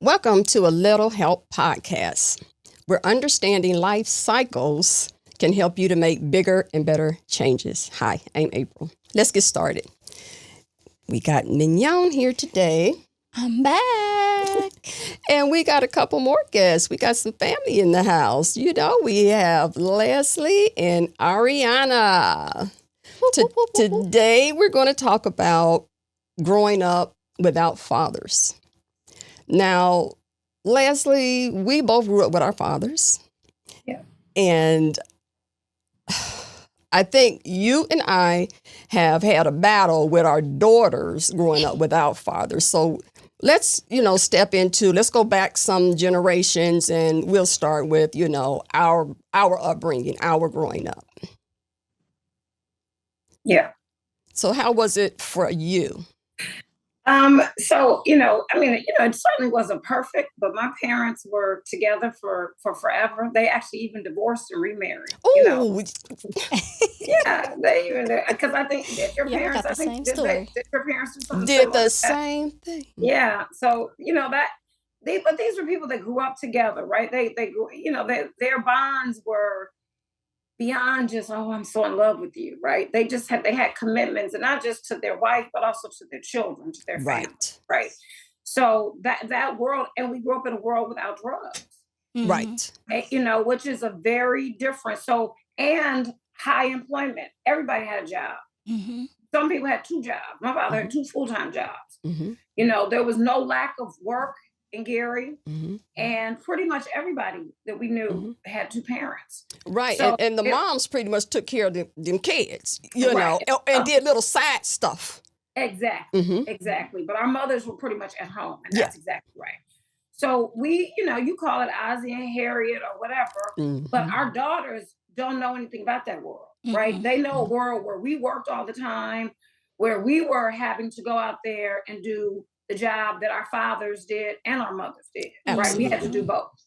Welcome to a Little Help podcast, where understanding life cycles can help you to make bigger and better changes. Hi, I'm April. Let's get started. We got Mignon here today. I'm back. And we got a couple more guests. We got some family in the house. You know, we have Leslie and Arianna. Today, we're going to talk about growing up without fathers. Now, Leslie, we both grew up with our fathers. Yeah. And I think you and I have had a battle with our daughters growing up without fathers. So let's go back some generations and we'll start with, our upbringing, our growing up. Yeah. So how was it for you? It certainly wasn't perfect, but my parents were together for forever. They actually even divorced and remarried. Oh, Yeah, they even, because I think did your Yeah, we parents, got I the think, same story. did your parents do something did similar the to that? same thing. Yeah. So, but these were people that grew up together, right? They grew, their bonds were beyond just, oh, I'm so in love with you, right? They had commitments, and not just to their wife, but also to their children, to their family, right? So that world, and we grew up in a world without drugs, Mhm. Right. which is a very different. So, and high employment. Everybody had a job. Mhm. Some people had two jobs. My father had two full-time jobs. Mm-hmm. There was no lack of work in Gary. Mm-hmm. And pretty much everybody that we knew Mhm. had two parents. Right. So and the it- moms pretty much took care of them kids, Right. and did little side stuff. Exactly. Mm-hmm. Exactly. But our mothers were pretty much at home, and Yeah. that's exactly right. So we, you call it Ozzie and Harriet or whatever, Mm-hmm. but our daughters don't know anything about that world, right? Mhm. They know a world where we worked all the time, where we were having to go out there and do the job that our fathers did and our mothers did, right? We had to do Absolutely. both.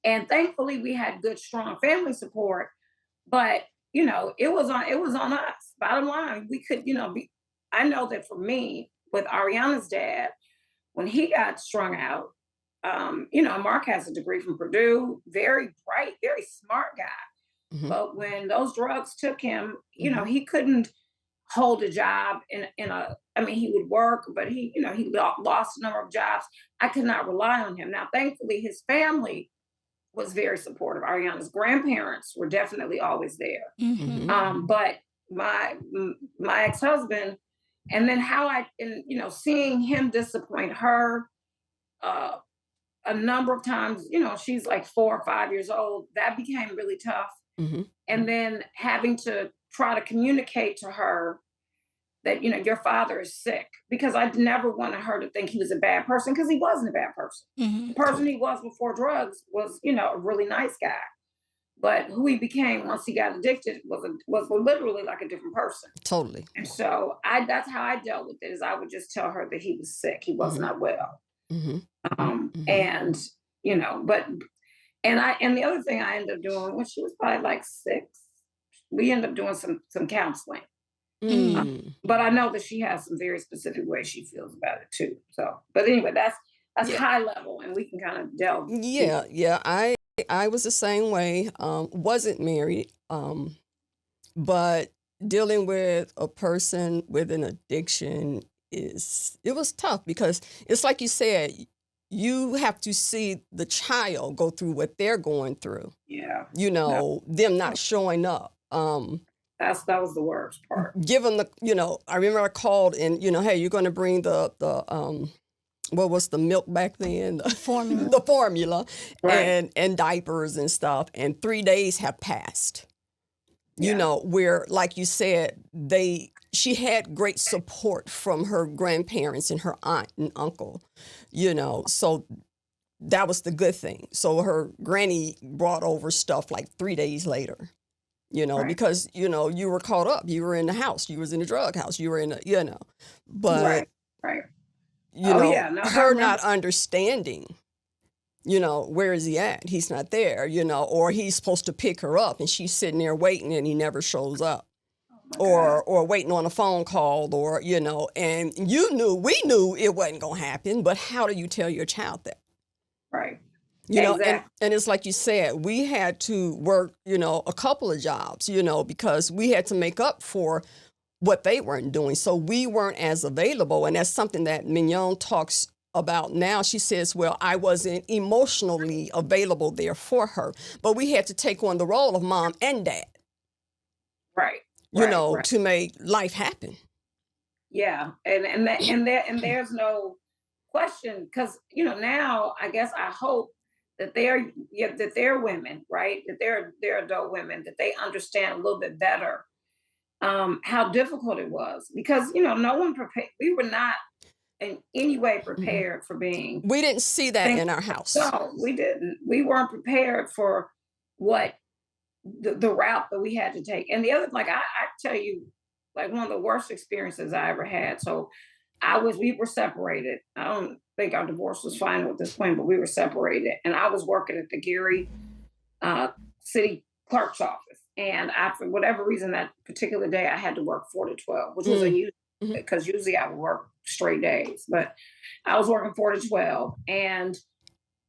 And thankfully we had good, strong family support, but it was on us. Bottom line, we could, I know that for me, with Ariana's dad, when he got strung out, Mark has a degree from Purdue, very bright, very smart guy. Mm-hmm. But when those drugs took him, Mhm. he couldn't hold a job he would work, but he lost a number of jobs. I could not rely on him. Now, thankfully, his family was very supportive. Ariana's grandparents were definitely always there. Mhm. But my ex-husband, and then seeing him disappoint her, a number of times, she's like 4 or 5 years old, that became really tough. Mm-hmm. And then having to try to communicate to her that, your father is sick, because I never wanted her to think he was a bad person, because he wasn't a bad person. The Mhm. person he was before drugs was, a really nice guy. But who he became once he got addicted was literally like a different person. Totally. And so that's how I dealt with it, is I would just tell her that he was sick. He was not well. Mm-hmm. And, and the other thing I ended up doing when she was probably like 6, we ended up doing some counseling. Mm. But I know that she has some very specific ways she feels about it too. So, but anyway, that's Yeah. high level, and we can kind of delve. Yeah. I was the same way. Wasn't married, but dealing with a person with an addiction it was tough, because it's like you said, you have to see the child go through what they're going through. Yeah, Them not showing up. that was the worst part. Given I remember I called and, hey, you're going to bring the what was the milk back then? Formula. The formula, Right. and diapers and stuff. And 3 days have passed. Yeah. Where, like you said, she had great support from her grandparents and her aunt and uncle, so that was the good thing. So her granny brought over stuff like 3 days later. Right. Because, you were caught up. You were in the house. You was in the drug house. You were in but, Right. her remember. not understanding, where is he at? He's not there, or he's supposed to pick her up and she's sitting there waiting and he never shows up. Oh my God. Or waiting on a phone call, or, and we knew it wasn't going to happen, but how do you tell your child that? Right. You know, Exactly. and it's like you said, we had to work, a couple of jobs, because we had to make up for what they weren't doing. So we weren't as available. And that's something that Mignon talks about now. She says, well, I wasn't emotionally available there for her, but we had to take on the role of mom and dad, Right. Right. to make life happen. Yeah. And there's no question, because now I guess I hope that they're women, right? That they're adult women, that they understand a little bit better how difficult it was, because no one prepared. We were not in any way prepared for being. We didn't see that in our house. No, we didn't. We weren't prepared for what the route that we had to take. And the other, like I tell you, like one of the worst experiences I ever had. So we were separated. I don't think our divorce was final at this point, but we were separated. And I was working at the Gary city clerk's office. And for whatever reason, that particular day, I had to work 4 to 12, which was unusual, because usually I would work straight days. But I was working 4 to 12. And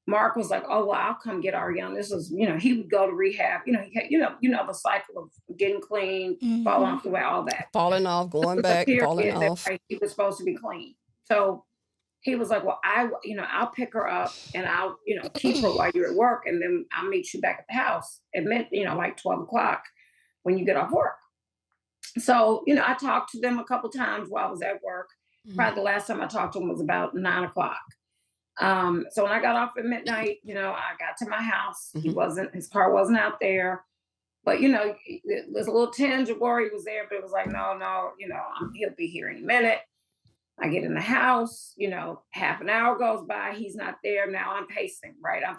Mark was like, "Oh, well, I'll come get Arianna." This was, he would go to rehab. The cycle of getting clean, falling off the way, all that. Falling off, going back, falling off. He was supposed to be clean. So he was like, "Well, I'll pick her up and I'll, keep her while you're at work, and then I'll meet you back at the house at like 12 o'clock when you get off work." So, I talked to them a couple times while I was at work. Probably the last time I talked to him was about 9 o'clock. So when I got off at midnight, I got to my house. His car wasn't out there, but there's a little tinge of worry was there, but it was like, no, he'll be here any minute. I get in the house, half an hour goes by. He's not there. Now I'm pacing, right? I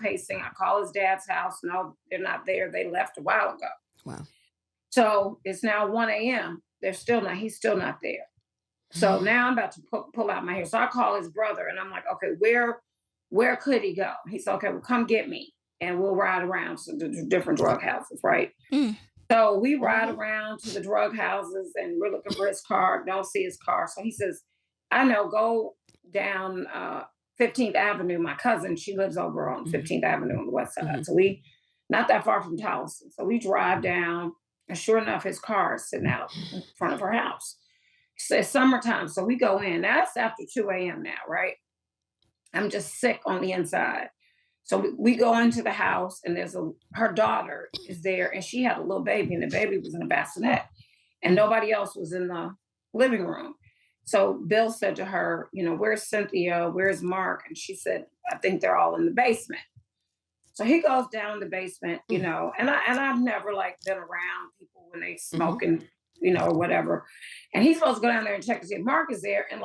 call his dad's house. No, they're not there. They left a while ago. Wow. So it's now 1 a.m. He's still not there. So now I'm about to pull out my hair. So I call his brother and I'm like, okay, where could he go? He said, okay, well, come get me and we'll ride around to the different drug houses, right? So we ride around to the drug houses and we're looking for his car, don't see his car. So he says, I know, go down 15th Avenue. My cousin, she lives over on 15th Avenue on the west side. So we, not that far from Towson. So we drive down and sure enough, his car is sitting out in front of her house. It's summertime, so we go in. Now it's after 2 a.m. now, right? I'm just sick on the inside. So we go into the house, and her daughter is there, and she had a little baby, and the baby was in a bassinet, and nobody else was in the living room. So Bill said to her, "Where's Cynthia? Where's Mark?" And she said, "I think they're all in the basement." So he goes down the basement, and I've never been around people when they smoking. Or whatever. And he's supposed to go down there and check to see if Mark is there. And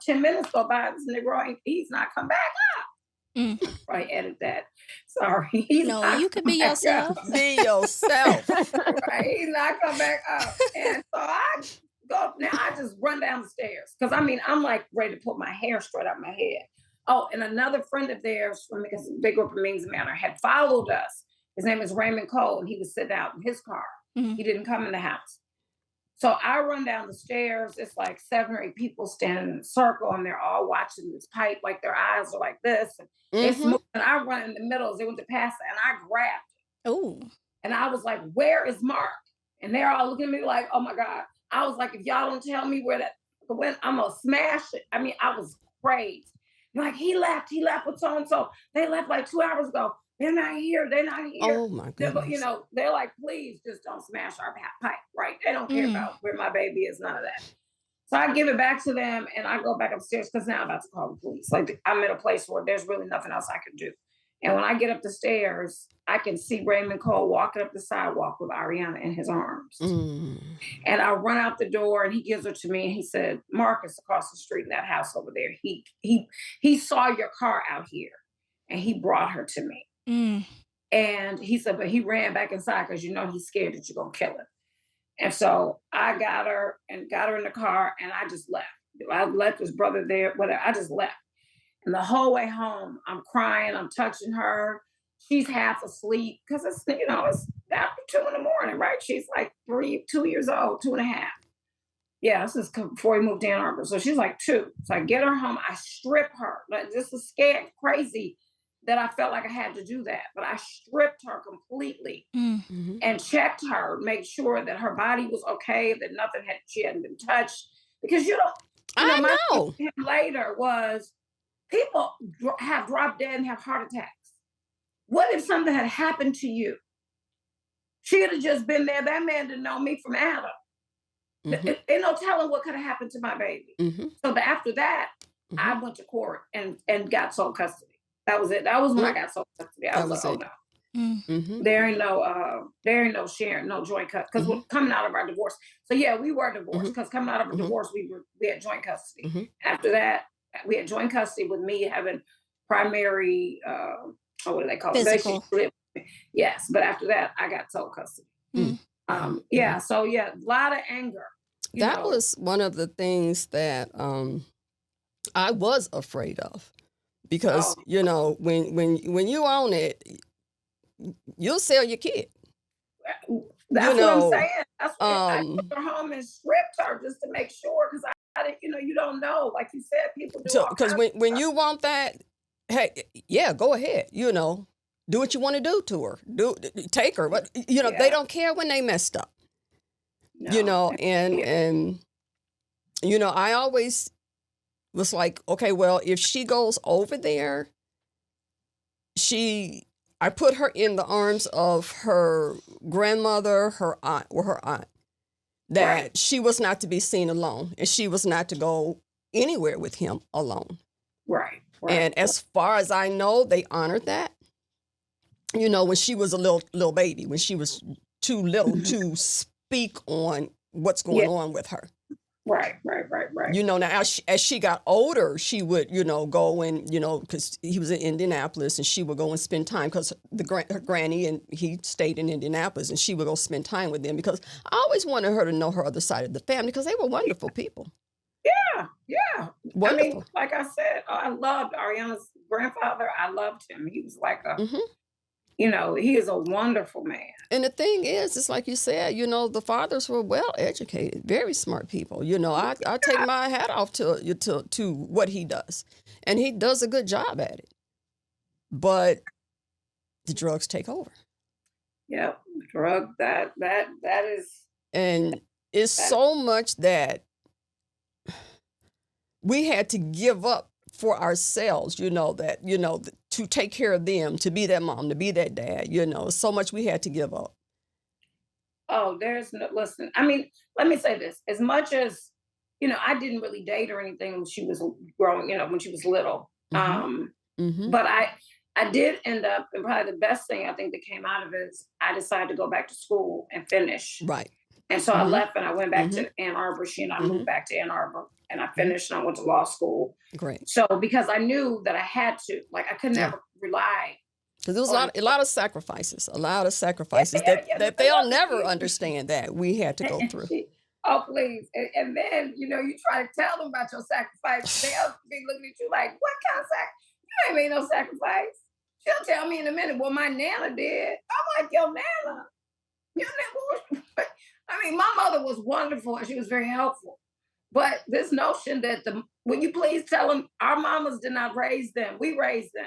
10 minutes go by, this nigga, he's not come back up. Right, edit that. Sorry. You could be yourself. Be yourself. Right, he's not come back up. And so I just run down the stairs. Because I'm ready to put my hair straight up my head. Oh, and another friend of theirs, because they grew up in Means Manor, had followed us. His name is Raymond Cole, and he was sitting out in his car. He didn't come in the house. So I run down the stairs. It's like 7 or 8 people standing in a circle, and they're all watching this pipe, like their eyes are like this. And it's moving. And I run in the middle as they went to pass it, and I grabbed it. Oh. And I was like, "Where is Mark?" And they're all looking at me like, "Oh my God." I was like, "If y'all don't tell me where that went, I'm going to smash it." I mean, I was crazy. Like, he left with so-and-so. They left like 2 hours ago. They're not here. Oh my goodness. They're like, "Please just don't smash our pipe," right? They don't care about where my baby is, none of that. So I give it back to them and I go back upstairs because now I'm about to call the police. Like, I'm in a place where there's really nothing else I can do. And when I get up the stairs, I can see Raymond Cole walking up the sidewalk with Arianna in his arms. And I run out the door and he gives her to me and he said, "Marcus across the street in that house over there. He saw your car out here and he brought her to me." And he said, but he ran back inside because he's scared that you're gonna kill him. And so I got her in the car and I just left. I left his brother there, whatever. I just left. And the whole way home, I'm crying, I'm touching her. She's half asleep because it's after 2 a.m, right? She's like 2 years old, 2.5. Yeah, this is before we moved to Ann Arbor. So she's like 2. So I get her home, I strip her. Like, this is scared, crazy. that I felt like I had to do that. But I stripped her completely Mm. Mhm. and checked her, made sure that her body was okay, that she hadn't been touched. Because I my thing know. to him later was people have dropped dead and have heart attacks. What if something had happened to you? She'd have just been there. That man didn't know me from Adam. Mhm. Ain't no telling what could have happened to my baby. Mhm. So after that, I Mhm. went to court and got sole custody. That was it. That was when I Mm. got sole custody. I That was was like, oh it. no, Mm. Mhm. there ain't no sharing, no joint cut. Because we're Mhm. coming out of our divorce. So yeah, we were divorced. Mhm. Because coming out of a Mhm. divorce, we had joint custody. Mhm. After that, we had joint custody with me having primary what do they call it? Physical. Relationship. Yes, but after that, I got sole custody. Mm. Yeah, so yeah, a lot of anger. That was one of the things that I was afraid of, because Oh, when you own it, you'll sell your kid. that's what I'm saying. That's what I took Um, her home and stripped her just to make sure, because I didn't, you don't know. Like you said, people do all because kinds of when stuff. you want that, hey, yeah, go ahead. Do what you want to do to her. Take her, but they Yeah, don't care when they messed up. no. And Yeah, I always was like, okay, well, if she goes over there, I put her in the arms of her grandmother, her aunt, that right, she was not to be seen alone, and she was not to go anywhere with him alone. right, And as far as I know, they honored that. When she was a little baby, when she was too little to speak on what's yeah, going on with her. right. Now as she got older, she would, go and, because he was in Indianapolis, and she would go and spend time, because her granny and he stayed in Indianapolis, and she would go spend time with them, because I always wanted her to know her other side of the family, because they were wonderful people. Yeah. I mean, Wonderful. like I said, I loved Ariana's grandfather. I loved him. He was like Hmm. he is a wonderful man. And the thing is, it's like you said, the fathers were well educated, very smart people. I take my hat off to what he does, and he does a good job at it. But the drugs take over, Yep, drug that is and it's that. so much that we had to give up for ourselves. To take care of them, to be that mom, to be that dad. So much we had to give up. Oh, there's no listen. I mean, let me say this. As much as, I didn't really date or anything when she was growing, when she was little. Hmm. Hmm. But I did end up, and probably the best thing I think that came out of it is I decided to go back to school and finish. Right. And so I Hmm. left and I went back Hmm. to Ann Arbor. She and I Hmm. moved back to Ann Arbor, and I Hmm. finished and I went to law school. Great. So because I knew that I had to, like I could Yeah. never rely Because there was on a lot of sacrifices, yeah, that there they'll was never understand that we had to go through. oh please. And then, you try to tell them about your sacrifice. They'll be looking at you like, what kind of sacrifice? You ain't made no sacrifice. She'll tell me in a minute, well, my Nana did. I'm like, yo, Nana. Your Nana I mean, my mother was wonderful and she was very helpful. But this notion that will you please tell them our mamas did not raise them. We raised them.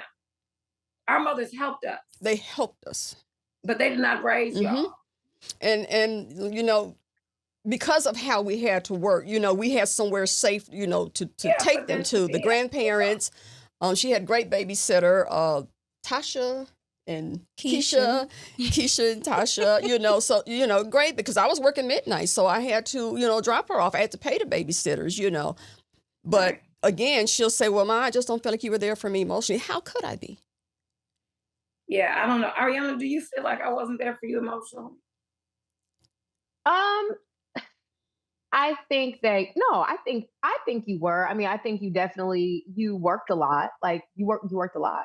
Our mothers helped us, They helped us. but they did not raise Hmm. y'all. And because of how we had to work, we had somewhere safe, to Yeah, take but them then to. The grandparents. She had great babysitter, Tasha and Keisha and Tasha, so, great, because I was working midnight. So I had to, drop her off. I had to pay the babysitters. But Right. again, she'll say, well, Ma, I just don't feel like you were there for me emotionally. How could I be? Yeah, I don't know. Ariana, do you feel like I wasn't there for you emotionally? Um, I think that no, I think you were. I mean, I think you worked a lot. Like you worked a lot.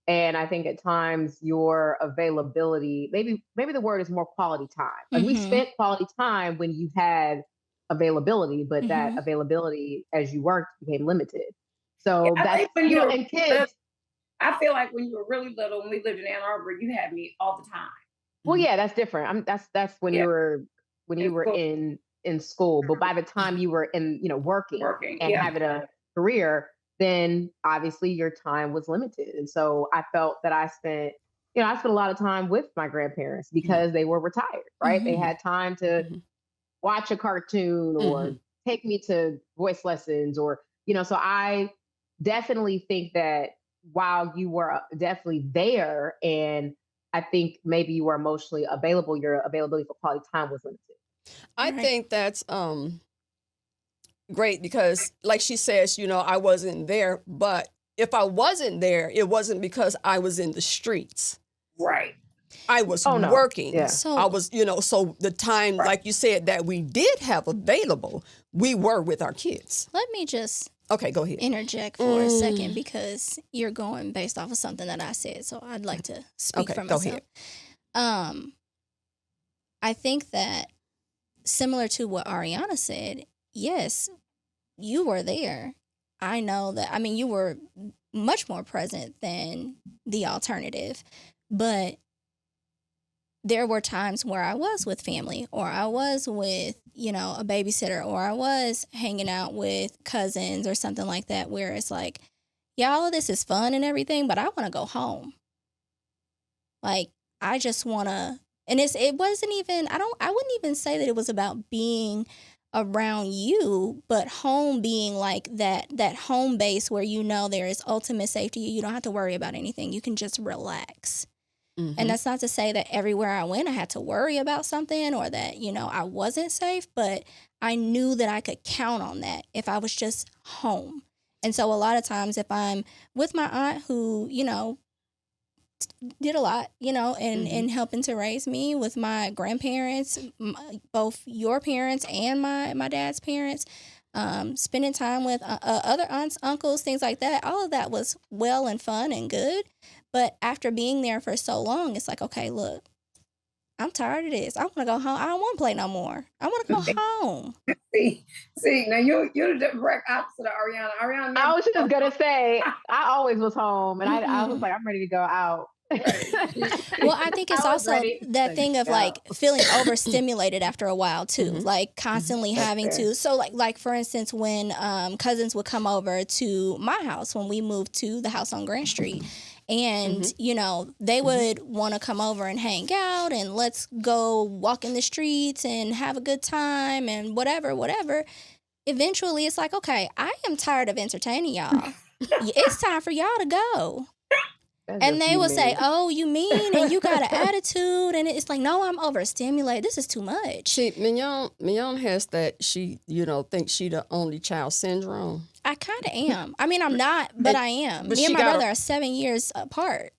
And I think at times your availability, maybe the word is more quality time. Like we Mm-hmm. spent quality time when you had availability, but that Mm-hmm. availability as you worked became limited. Yeah, So I that's think when you were and little, kids. I feel like when you were really little, when we lived in Ann Arbor, you had me all the time. Well, Mhm. yeah, that's different. That's when Yeah, you in were school, in school. But by the time you were in, working working. and Yeah, having a career, then obviously your time was limited. And so I felt that I spent a lot of time with my grandparents because they were retired, right? They had time to watch a cartoon or take me to voice lessons so I definitely think that while you were definitely there and I think maybe you were emotionally available, your availability for quality time was limited. I think that's great because, like she says, I wasn't there, but if I wasn't there, it wasn't because I was in the streets. Right. I was no. working. Yeah. So I was, so the time, like you said, that we did have available, we were with our kids. Let me just Okay, go ahead. interject for a second because you're going based off of something that I said. So I'd like to speak for myself. Go ahead. I think that similar to what Arianna said, yes, you were there. I know that, I mean, you were much more present than the alternative, but there were times where I was with family or I was with, a babysitter or I was hanging out with cousins or something like that where it's like, yeah, all of this is fun and everything, but I want to go home. Like, I just want to, and it wasn't even, I wouldn't even say that it was about being around you, but home being like that home base where there is ultimate safety. You don't have to worry about anything. You can just relax. And that's not to say that everywhere I went, I had to worry about something or that, I wasn't safe, but I knew that I could count on that if I was just home. And so a lot of times if I'm with my aunt who, did a lot, and helping to raise me, with my grandparents, both your parents and my dad's parents, spending time with other aunts, uncles, things like that. All of that was well and fun and good. But after being there for so long, it's like, okay, look, I'm tired of this. I want to go home. I don't want to play no more. I want to go home. See, now you're the direct opposite of Arianna. Arianna, I was just gonna say, I always was home, and I was like, I'm ready to go out. Well, I think it's also that thing of like feeling overstimulated after a while too, like constantly having to. So like for instance, when cousins would come over to my house when we moved to the house on Grant Street. And, they would want to come over and hang out and let's go walk in the streets and have a good time and whatever. Eventually, it's like, okay, I am tired of entertaining y'all. It's time for y'all to go. And they will say, oh, you mean, and you got an attitude. And it's like, no, I'm overstimulated. This is too much. See, Mignon has that thinks she the only child syndrome. I kind of am. I mean, I'm not, but I am. Me and my brother are 7 years apart.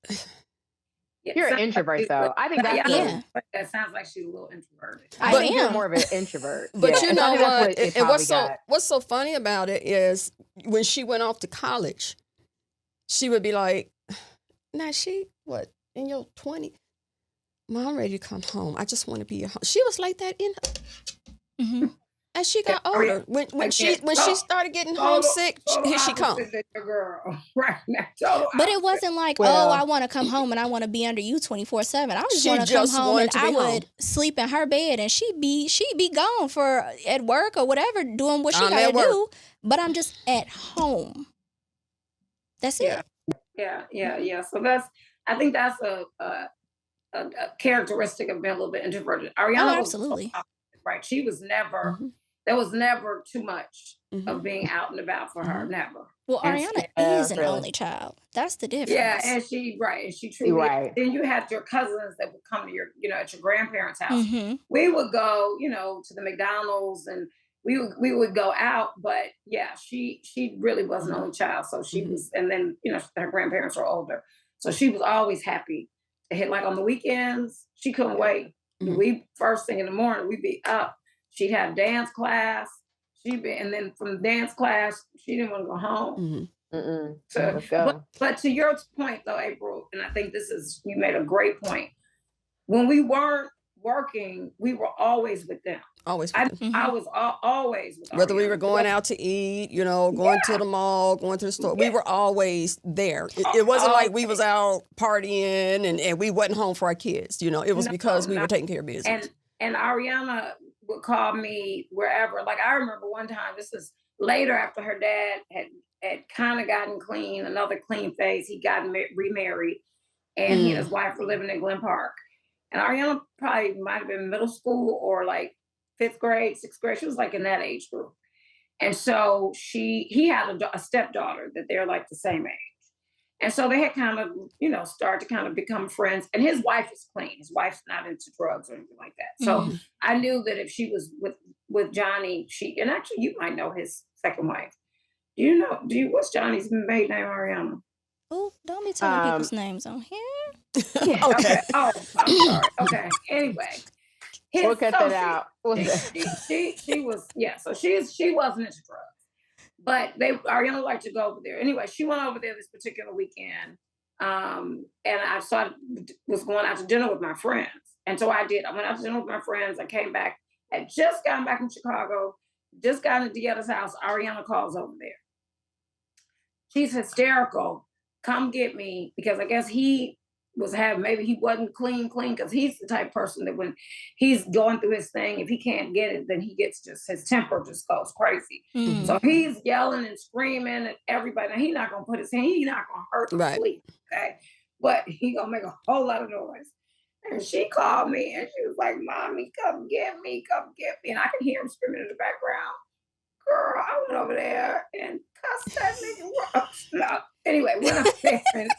You're an introvert, though. I think that's that sounds like she's a little introverted. I am. You're more of an introvert. But you know what? What's so funny about it is when she went off to college, she would be like, now in your 20s? Mom, I'm ready to come home. I just want to be at home. She was like that as she got older. When she started getting homesick, here she comes. Right now. But it wasn't like, I want to come home and I want to be under you 24/7. I just want to come home and I would sleep in her bed and she'd be gone at work or whatever, doing what she got to do. But I'm just at home. That's it. Yeah. So I think that's a characteristic of being a little bit introverted. Arianna was absolutely right. She was never. There was never too much of being out and about for her. Never. Well, Arianna is an only child. That's the difference. Yeah, and she truly. Right. Then you had your cousins that would come to your, at your grandparents' house. We would go, to the McDonald's and we would go out, but yeah, she really was an only child. So she was, and then, her grandparents were older. So she was always happy to hit, like on the weekends, she couldn't wait. We first thing in the morning, we'd be up. She'd have dance class. And then from dance class, she didn't want to go home. So, but to your point though, April, and I think you made a great point. When we weren't working, we were always with them. Always. I was always with whether we were going out to eat, going to the mall, going to the store, we were always there. It wasn't like we was out partying and we wasn't home for our kids. It was because we were taking care of business. And Arianna would call me wherever. Like I remember one time, this is later after her dad had had kind of gotten clean, another clean phase. He got remarried, and he and his wife were living in Glen Park. And Ariana probably might have been middle school or like fifth grade, sixth grade. She was like in that age group. And so he had a stepdaughter that they're like the same age. And so they had kind of, started to kind of become friends. And his wife is clean. His wife's not into drugs or anything like that. So I knew that if she was with Johnny, and actually you might know his second wife. What's Johnny's maiden name, Ariana? Oh, don't be telling people's names on here. Yeah. Okay. Oh, I'm sorry. Okay. Anyway. We'll cut that out. She was, so she wasn't into drugs. But Ariana liked to go over there. Anyway, she went over there this particular weekend. And I was going out to dinner with my friends. And so I did. I went out to dinner with my friends. I came back, had just gotten back from Chicago, just got into Deetta's house. Ariana calls over there. She's hysterical. Come get me, because I guess maybe he wasn't clean, because he's the type of person that when he's going through his thing, if he can't get it, then he gets his temper just goes crazy. So he's yelling and screaming at everybody. Now, he's not going to put his hand, he's not going to hurt or sleep, okay? But he going to make a whole lot of noise. And she called me and she was like, Mommy, come get me. And I can hear him screaming in the background. Girl, I went over there and cussed that nigga up. Anyway, went up there and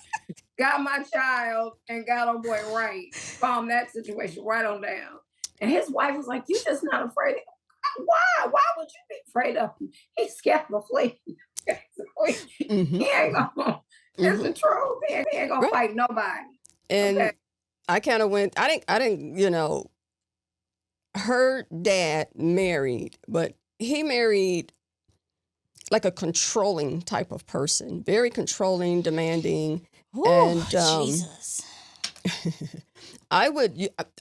got my child and got old boy right. Calmed that situation right on down. And his wife was like, you just not afraid of him. Why? Why would you be afraid of him? He's scared of a flea. He ain't gonna, it's the truth. He ain't gonna fight nobody. And I kind of went, I didn't, her dad married, but he married like a controlling type of person, very controlling, demanding. Ooh, and Jesus. I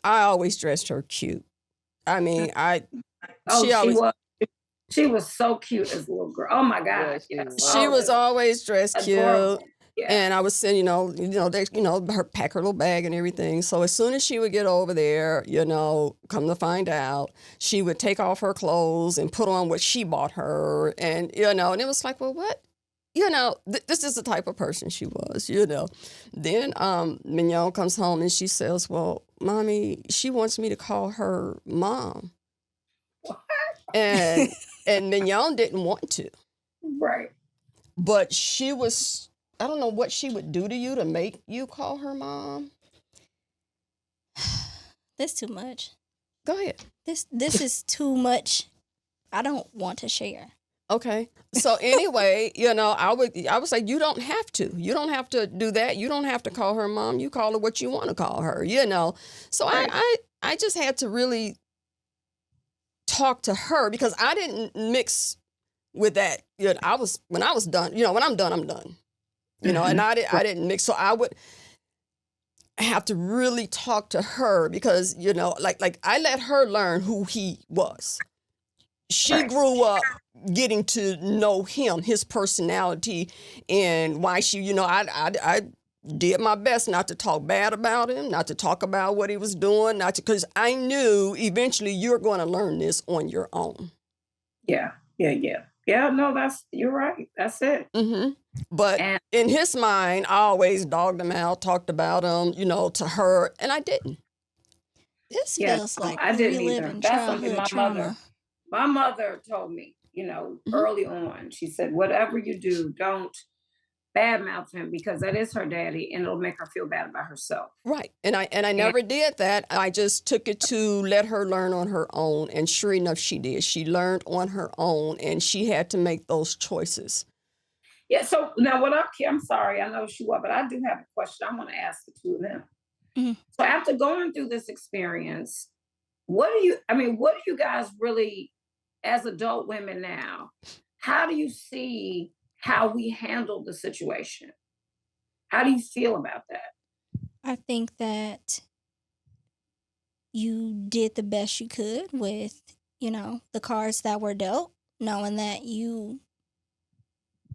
always dressed her cute. I mean, she was so cute as a little girl. Oh my God. She was always dressed adorable. cute. Yeah. And I was saying, her pack her little bag and everything. So as soon as she would get over there, come to find out, she would take off her clothes and put on what she bought her. And, and it was like, well, what? This is the type of person she was, Then Mignon comes home and she says, well, Mommy, she wants me to call her mom. What? And Mignon didn't want to. Right. But she was... I don't know what she would do to you to make you call her mom. That's too much. Go ahead. This is too much. I don't want to share. Okay. So anyway, I would say you don't have to. You don't have to do that. You don't have to call her mom. You call her what you want to call her, So right. I just had to really talk to her because I didn't mix with that. When I was done, when I'm done, I'm done. And I didn't mix. So I would have to really talk to her because, like I let her learn who he was. She grew up getting to know him, his personality, and why she, I did my best not to talk bad about him, not to talk about what he was doing, because I knew eventually you're going to learn this on your own. Yeah. Yeah, no, you're right. That's it. Mm-hmm. But in his mind, I always dogged him out, talked about him, to her, and I didn't. This feels like I didn't either. reliving That's something childhood my mother told me, early on. She said, whatever you do, don't badmouth him because that is her daddy and it'll make her feel bad about herself. Right. And I never did that. I just took it to let her learn on her own. And sure enough, she did. She learned on her own and she had to make those choices. Yeah. So now I'm sorry, I know she was, but I do have a question I want to ask the two of them. Mm-hmm. So after going through this experience, what do you guys really, as adult women now, how do you see how we handled the situation? How do you feel about that? I think that you did the best you could with, the cards that were dealt, knowing that you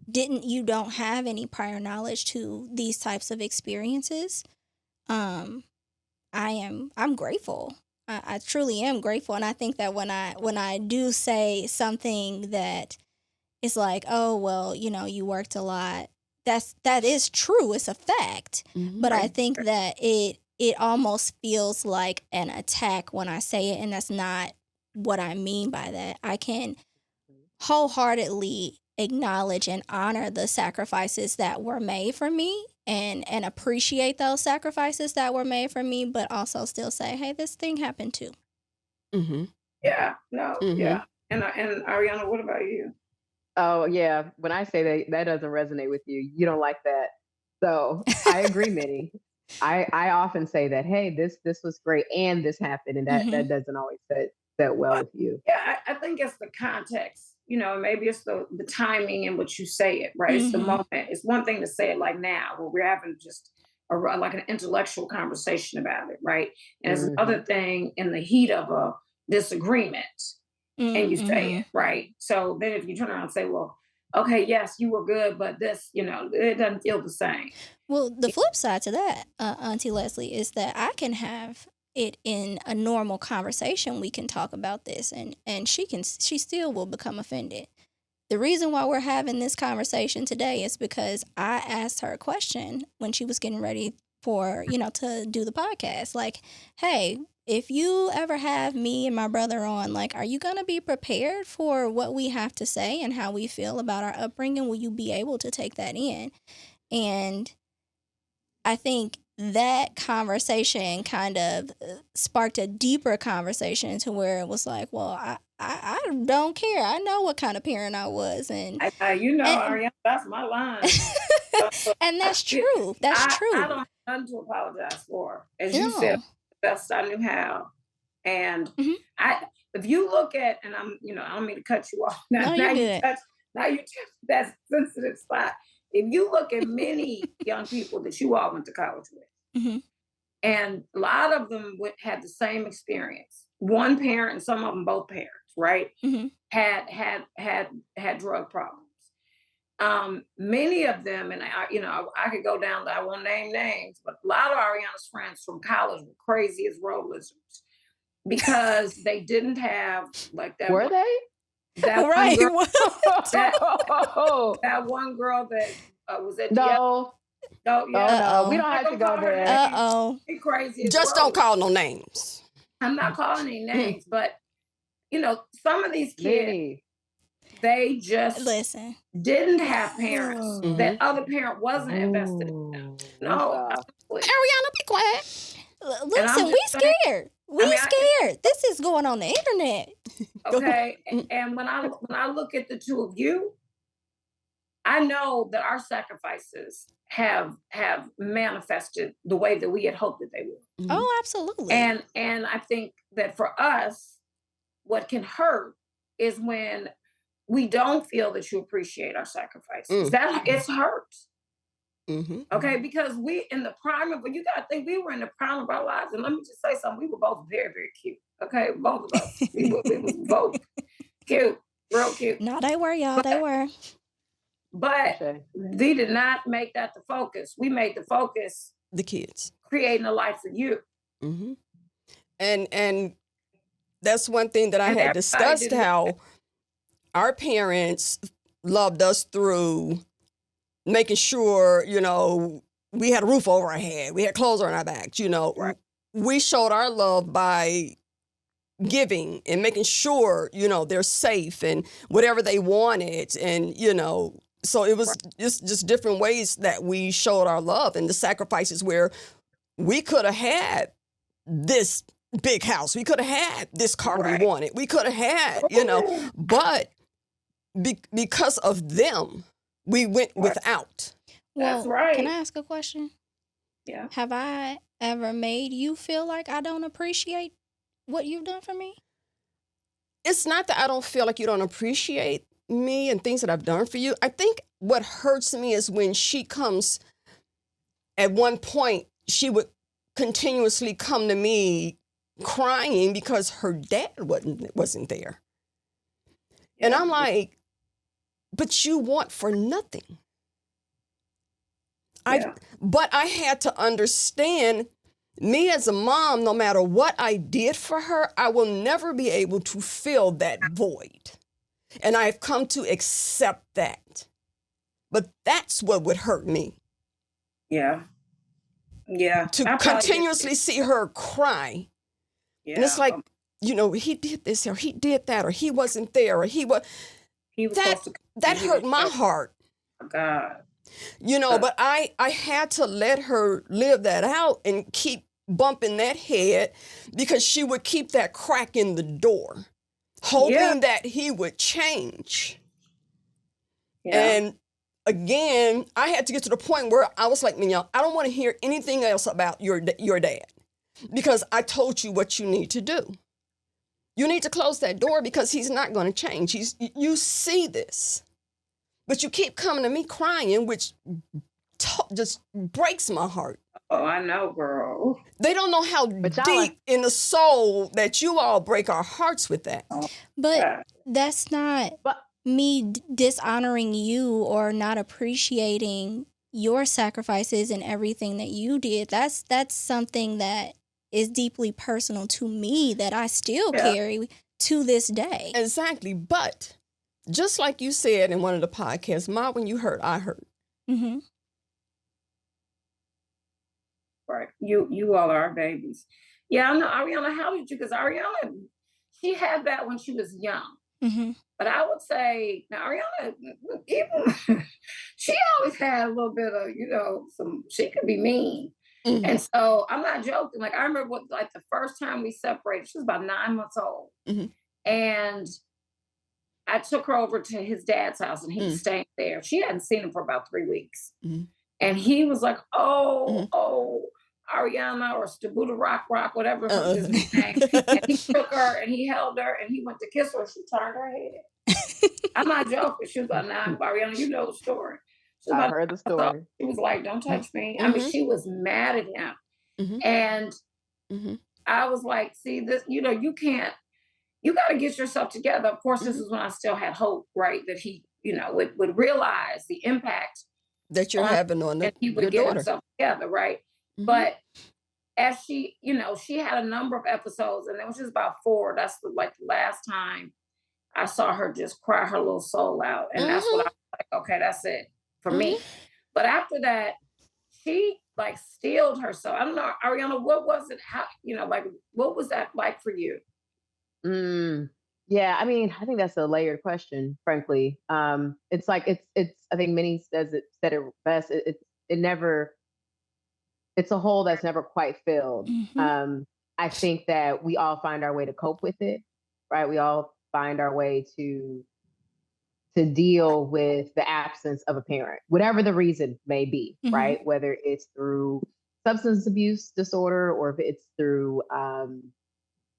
don't have any prior knowledge to these types of experiences. I'm grateful. I truly am grateful. And I think that when I do say something that it's like, oh, well, you know, you worked a lot. That is true. It's a fact. But I think that it almost feels like an attack when I say it, and that's not what I mean by that. I can wholeheartedly acknowledge and honor the sacrifices that were made for me and appreciate those sacrifices that were made for me, but also still say, hey, this thing happened too. Yeah, no, yeah. And Arianna, what about you? Oh yeah, when I say that doesn't resonate with you, you don't like that. So I agree, Minnie. I often say that, hey, this was great and this happened, and that doesn't always sit well with you. Yeah, I think it's the context. You know, maybe it's the timing in which you say it, right? It's the moment. It's one thing to say it like now, where we're having just like an intellectual conversation about it, right? And it's another thing in the heat of a disagreement, and you say it, right? So then if you turn around and say, well, okay, yes, you were good, but this, you know, it doesn't feel the same. Well, the flip side to that, Auntie Leslie, is that I can have it in a normal conversation. We can talk about this, and she still will become offended. The reason why we're having this conversation today is because I asked her a question when she was getting ready for, you know, to do the podcast. Like, hey, if you ever have me and my brother on, like, are you going to be prepared for what we have to say and how we feel about our upbringing? Will you be able to take that in? And I think that conversation kind of sparked a deeper conversation to where it was like, well, I don't care. I know what kind of parent I was. And Arianna, that's my line. And that's true. That's true. I don't have nothing to apologize for. As you said, the best I knew how. And if you look at, and I don't mean to cut you off. Now you touch that sensitive spot. If you look at many young people that you all went to college with, and a lot of them had the same experience. One parent, and some of them both parents, right? Had drug problems. Many of them, and I could go down. I won't name names, but a lot of Arianna's friends from college were crazy as road lizards because they didn't have like that. Were they? That right. That one girl that was at no. No, we don't have to go there. Crazy. Just don't call no names. I'm not calling any names, but some of these kids, they just didn't have parents. That other parent wasn't invested in them. No, Arianna, be quiet. Listen, we scared. We scared. This is going on the internet. Okay, and when I look at the two of you, I know that our sacrifices have manifested the way that we had hoped that they would. Oh, absolutely. And I think that for us, what can hurt is when we don't feel that you appreciate our sacrifices. That it's hurt. Okay, because we in the prime of, you gotta think we were in the prime of our lives, and let me just say something. We were both very, very cute. Okay, both of us. we were both cute, real cute. No, they were, y'all. They were. But we did not make that the focus. We made the focus the kids, creating a life for you. And that's one thing that I had discussed, how our parents loved us through making sure, we had a roof over our head, we had clothes on our backs, Right. We showed our love by giving and making sure, they're safe and whatever they wanted. And, so it was just different ways that we showed our love, and the sacrifices where we could have had this big house. We could have had this car we wanted. We could have had, but because of them, we went without. Well, that's right. Can I ask a question? Yeah. Have I ever made you feel like I don't appreciate what you've done for me? It's not that I don't feel like you don't appreciate me and things that I've done for you. I think what hurts me is when she comes, at one point, she would continuously come to me crying because her dad wasn't there. Yeah. And I'm like, but you want for nothing. But I had to understand, me as a mom, no matter what I did for her, I will never be able to fill that void. And I've come to accept that. But that's what would hurt me. Yeah. Yeah. To continuously see her cry. Yeah. And it's like, he did this or he did that or he wasn't there or he was supposed to. That hurt my heart. Oh, God. But I had to let her live that out and keep bumping that head because she would keep that crack in the door, hoping that he would change. Yeah. And again, I had to get to the point where I was like, Mignon, I don't want to hear anything else about your dad because I told you what you need to do. You need to close that door because he's not going to change. You see this. But you keep coming to me crying, which just breaks my heart. Oh, I know, girl. They don't know how deep in the soul that you all break our hearts with that. But that's not me dishonoring you or not appreciating your sacrifices and everything that you did. That's something that is deeply personal to me that I still carry to this day. Exactly. But just like you said in one of the podcasts, Ma, when you hurt, I hurt. Mm-hmm. Right. You all are babies. Yeah, I know. Arianna, how did you? Because Arianna, she had that when she was young. Mm-hmm. But I would say, now Arianna, even she always had a little bit of, she could be mean. Mm-hmm. And so I'm not joking. Like I remember the first time we separated, she was about 9 months old. Mm-hmm. And I took her over to his dad's house and he was staying there. She hadn't seen him for about 3 weeks. Mm-hmm. And he was like, oh, Arianna or Stabuda Rock, whatever his name. And he took her and he held her and he went to kiss her. She turned her head. I'm not joking. She was about 9. Arianna, you know the story. I heard the story. She was like, don't touch me. Mm-hmm. I mean, she was mad at him. Mm-hmm. And I was like, see, this, you got to get yourself together. Of course, this is when I still had hope, right? That he, would realize the impact that you're having on he would get himself together, right? Mm-hmm. But as she, she had a number of episodes, and it was just about 4. That's the last time I saw her just cry her little soul out, and that's what I was like, okay, that's it for me. But after that, she steeled herself. I don't know, Arianna, what was it? How, what was that like for you? Yeah, I mean, I think that's a layered question, frankly. It's I think Minnie said it best. It's a hole that's never quite filled. Mm-hmm. I think that we all find our way to cope with it, right? We all find our way to deal with the absence of a parent, whatever the reason may be, right? Whether it's through substance abuse disorder or if it's through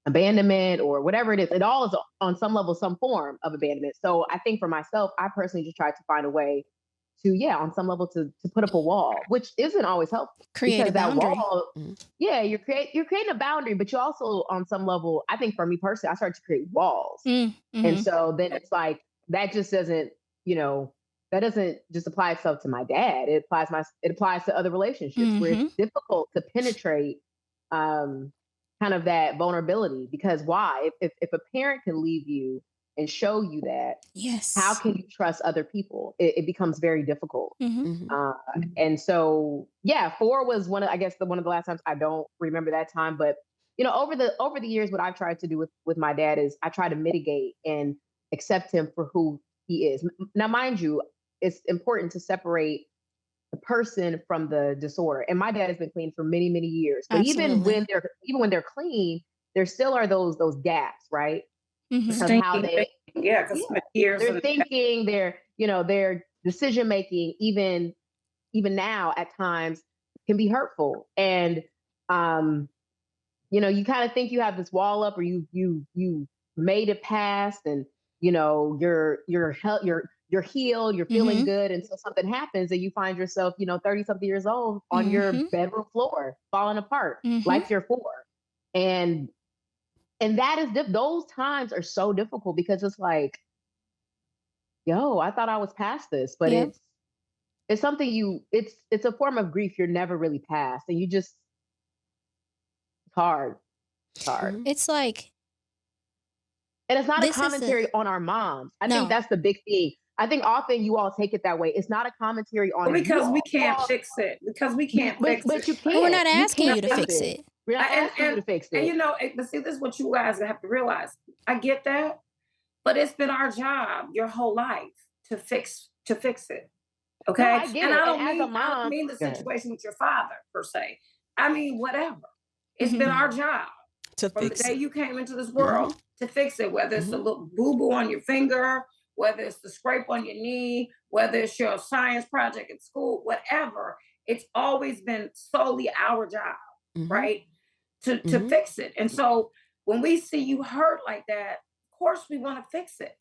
abandonment or whatever it is, it all is on some level, some form of abandonment. So I think for myself, I personally just tried to find a way to, on some level to put up a wall, which isn't always helpful. Create a boundary. That wall, you're creating a boundary, but you also on some level, I think for me personally, I started to create walls. Mm-hmm. And so then it's like, that just doesn't, that doesn't just apply itself to my dad. It applies to other relationships where it's difficult to penetrate, kind of that vulnerability, because why? If a parent can leave you and show you that, yes, how can you trust other people? It becomes very difficult. And so, 4 was one of the last times. I don't remember that time, but over the years, what I've tried to do with my dad is I try to mitigate and accept him for who he is. Now, mind you, it's important to separate the person from the disorder. And my dad has been clean for many, many years. But even when they're clean, there still are those gaps, right? Of how they, they're thinking, their decision making, even now at times can be hurtful. And you kind of think you have this wall up, or you made it past, and you're healed, you're feeling good until something happens and you find yourself, 30 something years old on your bedroom floor, falling apart like you're 4. And that is, those times are so difficult because it's like, I thought I was past this, but it's something it's a form of grief you're never really past. And it's hard. It's like, And it's not a This is commentary on our moms. I No. think that's the big thing. I think often you all take it that way. It's not a commentary on you Because we all. You can't all, fix it. Because we can't fix but it. you But we're not can't. You asking you can't to fix fix it. it. We're not asking you And to fix and it. you know, but see, this is what you guys have to realize. I get that, but it's been our job your whole life to fix it. No, Okay. I get And it. I And don't as a mean mom, the go ahead. situation with your father per se. I mean whatever. It's Mhm. been our job To from the fix day it. you came into this world to fix it, whether it's a little boo-boo on your finger, whether it's the scrape on your knee, whether it's your science project at school, whatever. It's always been solely our job, right? To fix it. And so when we see you hurt like that, of course we want to fix it.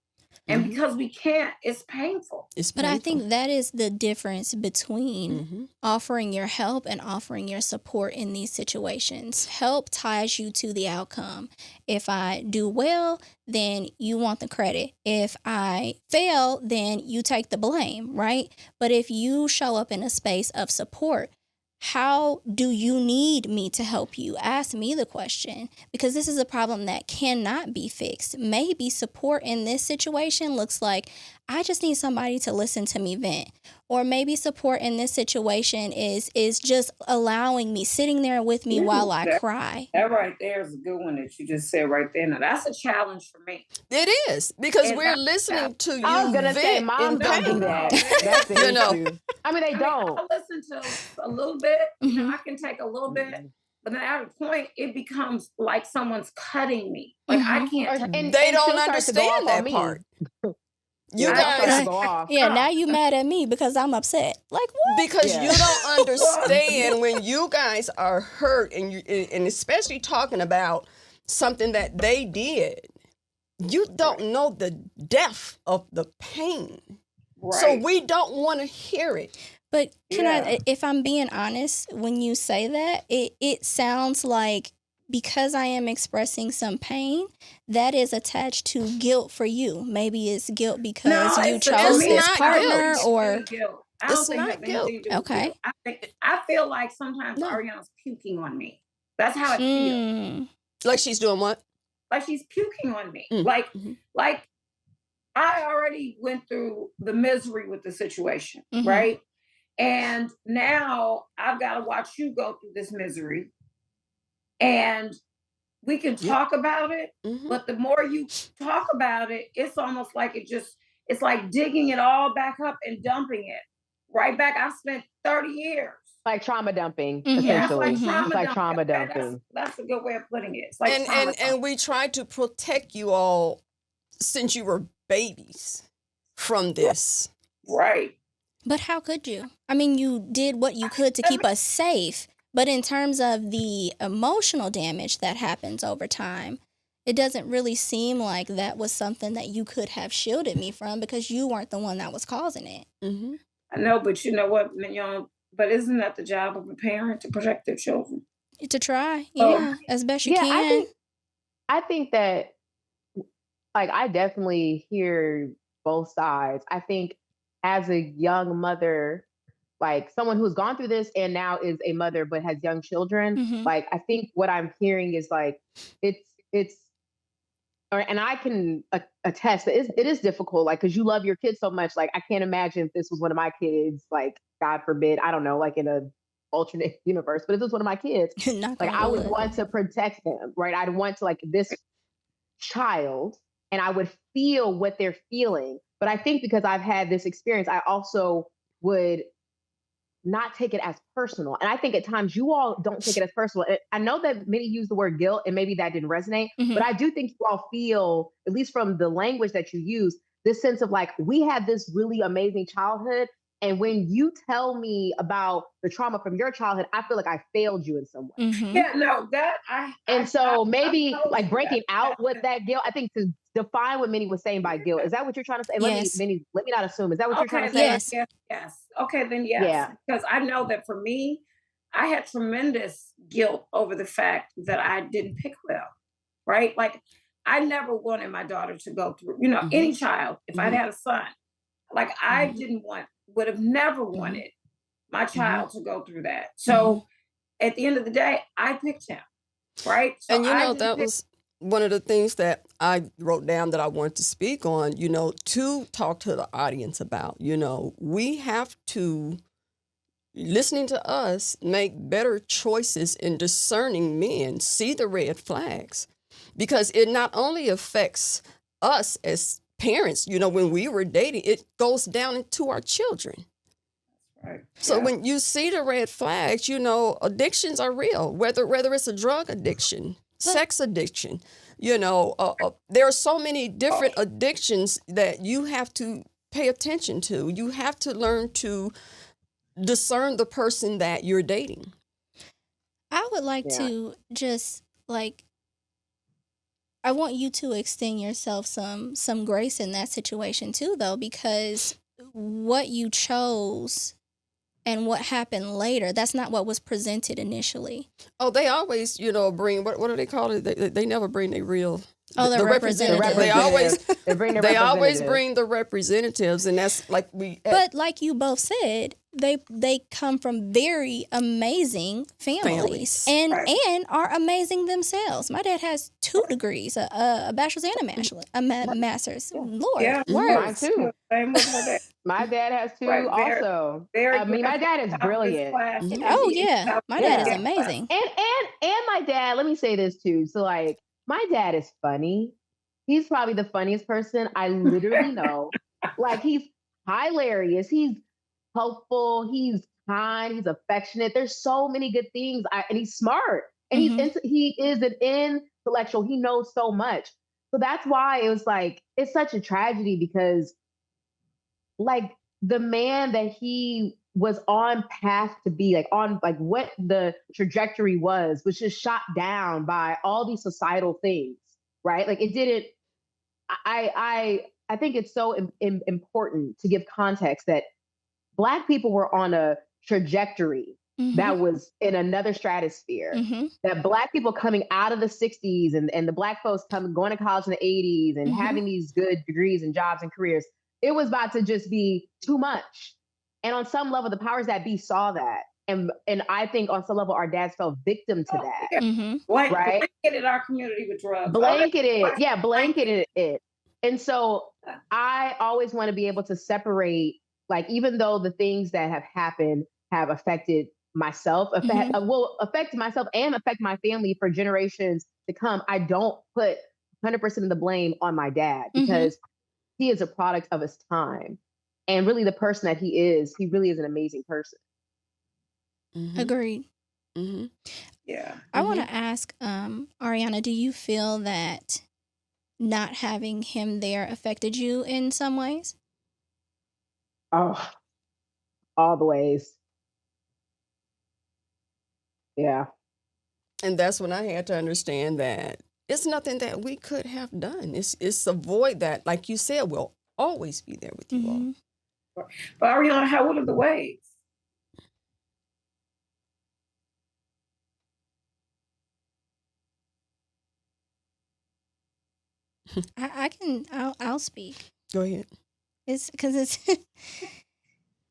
And because we can't, it's painful. It's But I painful. think that is the difference between offering your help and offering your support in these situations. Help ties you to the outcome. If I do well, then you want the credit. If I fail, then you take the blame, right? But if you show up in a space of support, how do you need me to help you? Ask me the question, because this is a problem that cannot be fixed. Maybe support in this situation looks like I just need somebody to listen to me vent. Or maybe support in this situation is just allowing me, sitting there with me while I cry. That right there is a good one that you just said right there. Now that's a challenge for me. It is, because And we're that's listening to you I was gonna say, vent moms in don't do pain. that. No. That's the You know. issue. I mean, they don't. I'll listen to a little bit. You know, I can take a little bit, but then at a point, it becomes like someone's cutting me. Like I can't. And They and don't she'll start to go off understand on that me. part. You Yeah, they'll start to guys, go off. Yeah, now you mad at me because I'm upset. Like what? because Yeah. you don't understand when you guys are hurt, and especially talking about something that they did, you don't know the depth of the pain. Right. So we don't want to hear it. But can Yeah. I, if I'm being honest, when you say that, it sounds like because I am expressing some pain, that is attached to guilt for you. Maybe it's guilt because you it's chose it's this not partner guilt. or guilt. I don't It's think it has not guilt. anything to do with Okay. guilt. I feel like sometimes No. Ariana's puking on me. That's how it feels. Mm. Like she's doing what? Like she's puking on me. Mm. Like I already went through the misery with the situation, Mhm. right? And now I've got to watch you go through this misery. And we can talk about it, but the more you talk about it, it's almost like it's like digging it all back up and dumping it right back. I spent 30 years. Like trauma dumping, Mhm. Yeah, it's essentially. like trauma It's like dumping. trauma Okay, dumping. That's a good way of putting it. It's like trauma And dumping. we try to protect you all since you were babies from this. Right. But how could you? I mean, you did what you could to keep us safe. But in terms of the emotional damage that happens over time, it doesn't really seem like that was something that you could have shielded me from because you weren't the one that was causing it. I know, but you know what, Mignon? But isn't that the job of a parent to protect their children? To try, Oh. yeah, as best you Yeah, can. I think that, like, I definitely hear both sides. I think as a young mother, like someone who's gone through this and now is a mother but has young children, Mhm. like I think what I'm hearing is like and I can attest that it is difficult, like because you love your kids so much. Like I can't imagine if this was one of my kids, like God forbid, I don't know, like in a alternate universe, but if this was one of my kids, Knock like on I would wood. want to protect them, right? I'd want to like this child, and I would feel what they're feeling. But I think because I've had this experience, I also would not take it as personal. And I think at times you all don't take it as personal. I know that many use the word guilt and maybe that didn't resonate, but I do think you all feel, at least from the language that you use, this sense of like, we had this really amazing childhood. And when you tell me about the trauma from your childhood, I feel like I failed you in some way. Yeah, no, that And so maybe told like you breaking that. out with that guilt, I think to define what Minnie was saying by guilt, is that what you're trying to say? Yes. Let me not assume. Is that what you're trying to say? Yes. Yes. Okay, then yes. Yeah. Because I know that for me, I had tremendous guilt over the fact that I didn't pick well, right? Like I never wanted my daughter to go through, any child, if I'd had a son, like I would have never wanted my child to go through that. So at the end of the day, I picked him, right? So And that was one of the things that I wrote down that I wanted to speak on, to talk to the audience about. We have to, listening to us, make better choices in discerning men, see the red flags, because it not only affects us as parents, when we were dating, it goes down into our children. Right. So Yeah. when you see the red flags, addictions are real, whether it's a drug addiction, sex addiction, there are so many different addictions that you have to pay attention to. You have to learn to discern the person that you're dating. I would like Yeah. to just I want you to extend yourself some grace in that situation too, though, because what you chose and what happened later, that's not what was presented initially. Oh, they always, bring, what do they call it? They never bring their real. Oh, the representative. They always bring the they always representative. bring the representatives, and that's like But like you both said, they come from very amazing families. And Right. and are amazing themselves. My dad has 2 degrees, a bachelor's and a master's. Lord, Yeah. words. Mine too. Same with my dad. My dad has 2 Right, also. Very I mean, my dad is brilliant. Oh yeah, my dad is Yeah. amazing. And my dad, let me say this too. So like my dad is funny. He's probably the funniest person I literally know. Like he's hilarious. He's helpful. He's kind. He's affectionate. There's so many good things. And he's smart. And he is an intellectual. He knows so much. So that's why it was like, it's such a tragedy because like the man that he was on path to be, like on like what the trajectory was just shot down by all these societal things, right? Like it didn't. I think it's so important to give context that Black people were on a trajectory that was in another stratosphere. That Black people coming out of the 60s and the Black folks going to college in the 80s and having these good degrees and jobs and careers, it was about to just be too much. And on some level, the powers that be saw that. And I think on some level, our dads fell victim to that. Yeah. Right? Blanketed our community with drugs. Blanketed it. And so I always want to be able to separate, like, even though the things that have happened have affected myself, will affect myself and affect my family for generations to come, I don't put 100% of the blame on my dad because he is a product of his time. And really the person that he really is an amazing person. Agreed. Yeah. I want to ask, Arianna, do you feel that not having him there affected you in some ways? Oh, all the ways. Yeah. And that's when I had to understand that it's nothing that we could have done. It's a void that, like you said, will always be there with you all. But Arianna, how what are the ways? I'll speak. Go ahead. It's because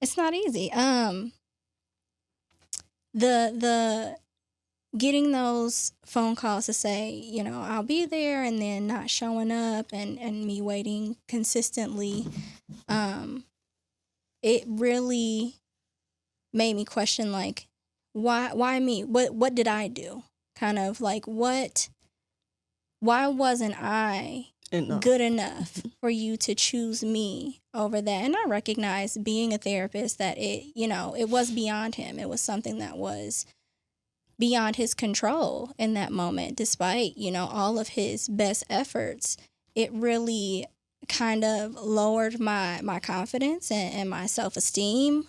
it's not easy. The getting those phone calls to say, I'll be there, and then not showing up, and me waiting consistently, it really made me question, like, why me? What did I do? Kind of like, why wasn't I good enough for you to choose me over that? And I recognize, being a therapist, that it was beyond him. It was something that was beyond his control in that moment, despite, all of his best efforts. It really kind of lowered my confidence and my self-esteem.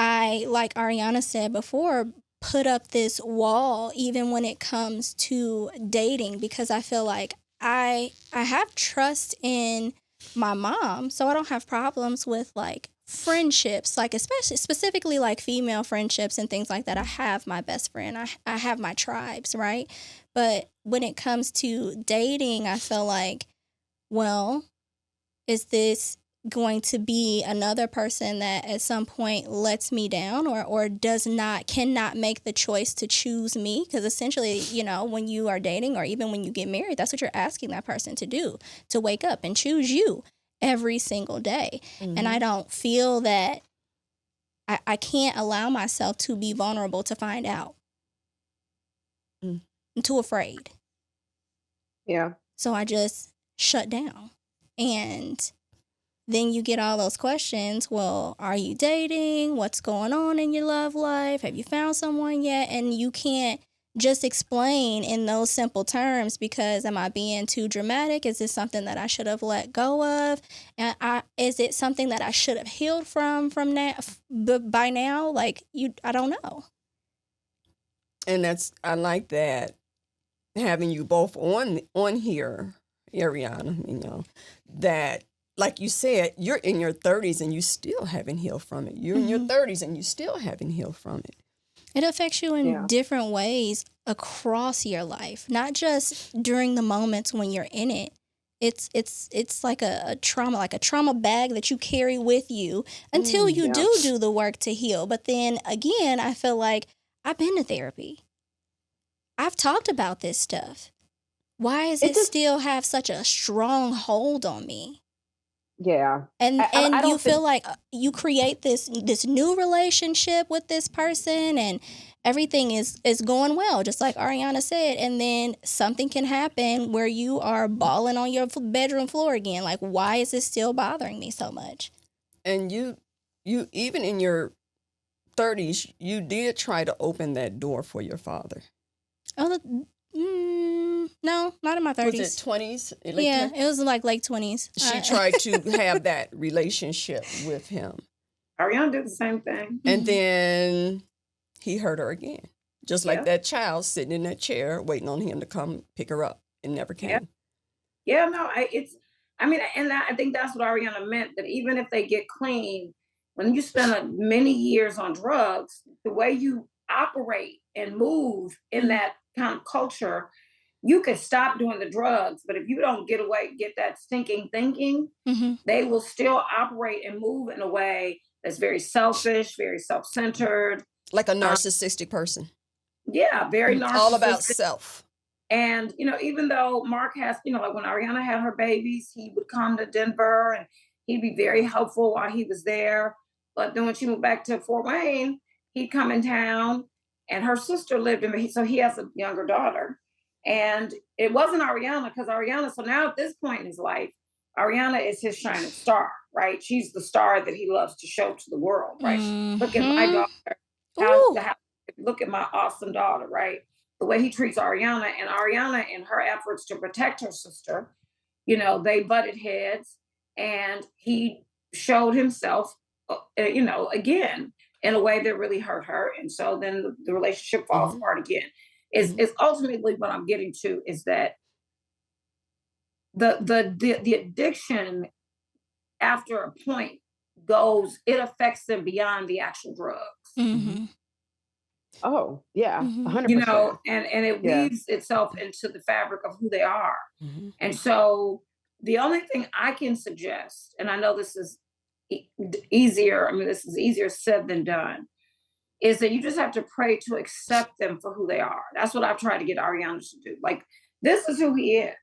I, like Arianna said before, put up this wall even when it comes to dating, because I feel like I have trust in my mom, so I don't have problems with like friendships, like specifically like female friendships and things like that. I have my best friend, I have my tribes, right? But when it comes to dating, I feel like, well, is this going to be another person that at some point lets me down or cannot make the choice to choose me, because essentially, when you are dating or even when you get married, that's what you're asking that person to do, to wake up and choose you every single day. And I don't feel that I can't allow myself to be vulnerable to find out. I'm too afraid. Yeah. So I just shut down. And then you get all those questions. Well, are you dating? What's going on in your love life? Have you found someone yet? And you can't just explain in those simple terms, because am I being too dramatic? Is this something that I should have let go of? And is it something that I should have healed from now, by now? I don't know. And I like that, having you both on here, Arianna, that, like you said, you're in your 30s and you still haven't healed from it. You're in your 30s and you still haven't healed from it. It affects you in different ways across your life, not just during the moments when you're in it. It's like a trauma bag that you carry with you until you do the work to heal. But then again, I feel like I've been to therapy. I've talked about this stuff. Why does it still have such a strong hold on me? Yeah. And you feel like you create this new relationship with this person and everything is going well, just like Arianna said. And then something can happen where you are bawling on your bedroom floor again. Like, why is this still bothering me so much? And you even in your 30s, you did try to open that door for your father. No, not in my 30s. Was it 20s? Yeah, it was like late 20s. She tried to have that relationship with him. Arianna did the same thing. And then he hurt her again. Just like that child sitting in that chair waiting on him to come pick her up and never came. Yeah, no, I think that's what Arianna meant, that even if they get clean, when you spend many years on drugs, the way you operate and move in that kind of culture, you could stop doing the drugs, but if you don't get that stinking thinking, they will still operate and move in a way that's very selfish, very self-centered. Like a narcissistic person. Yeah, very narcissistic. All about self. And, even though Mark has, like when Arianna had her babies, he would come to Denver and he'd be very helpful while he was there. But then when she moved back to Fort Wayne, he'd come in town and her sister lived in, so he has a younger daughter. And it wasn't Arianna, because Arianna, so now at this point in his life, Arianna is his shining star, right? She's the star that he loves to show to the world, right? Look at my daughter. Look at my awesome daughter, right? The way he treats Arianna, and Arianna, in her efforts to protect her sister, they butted heads, and he showed himself, again, in a way that really hurt her. And so then the relationship falls apart again. Is ultimately what I'm getting to, is that the addiction after a point it affects them beyond the actual drugs. Oh, yeah, 100%. And it weaves itself into the fabric of who they are. And so the only thing I can suggest, and I know this is easier, this is easier said than done, is that you just have to pray to accept them for who they are. That's what I've tried to get Arianna to do. Like, this is who he is.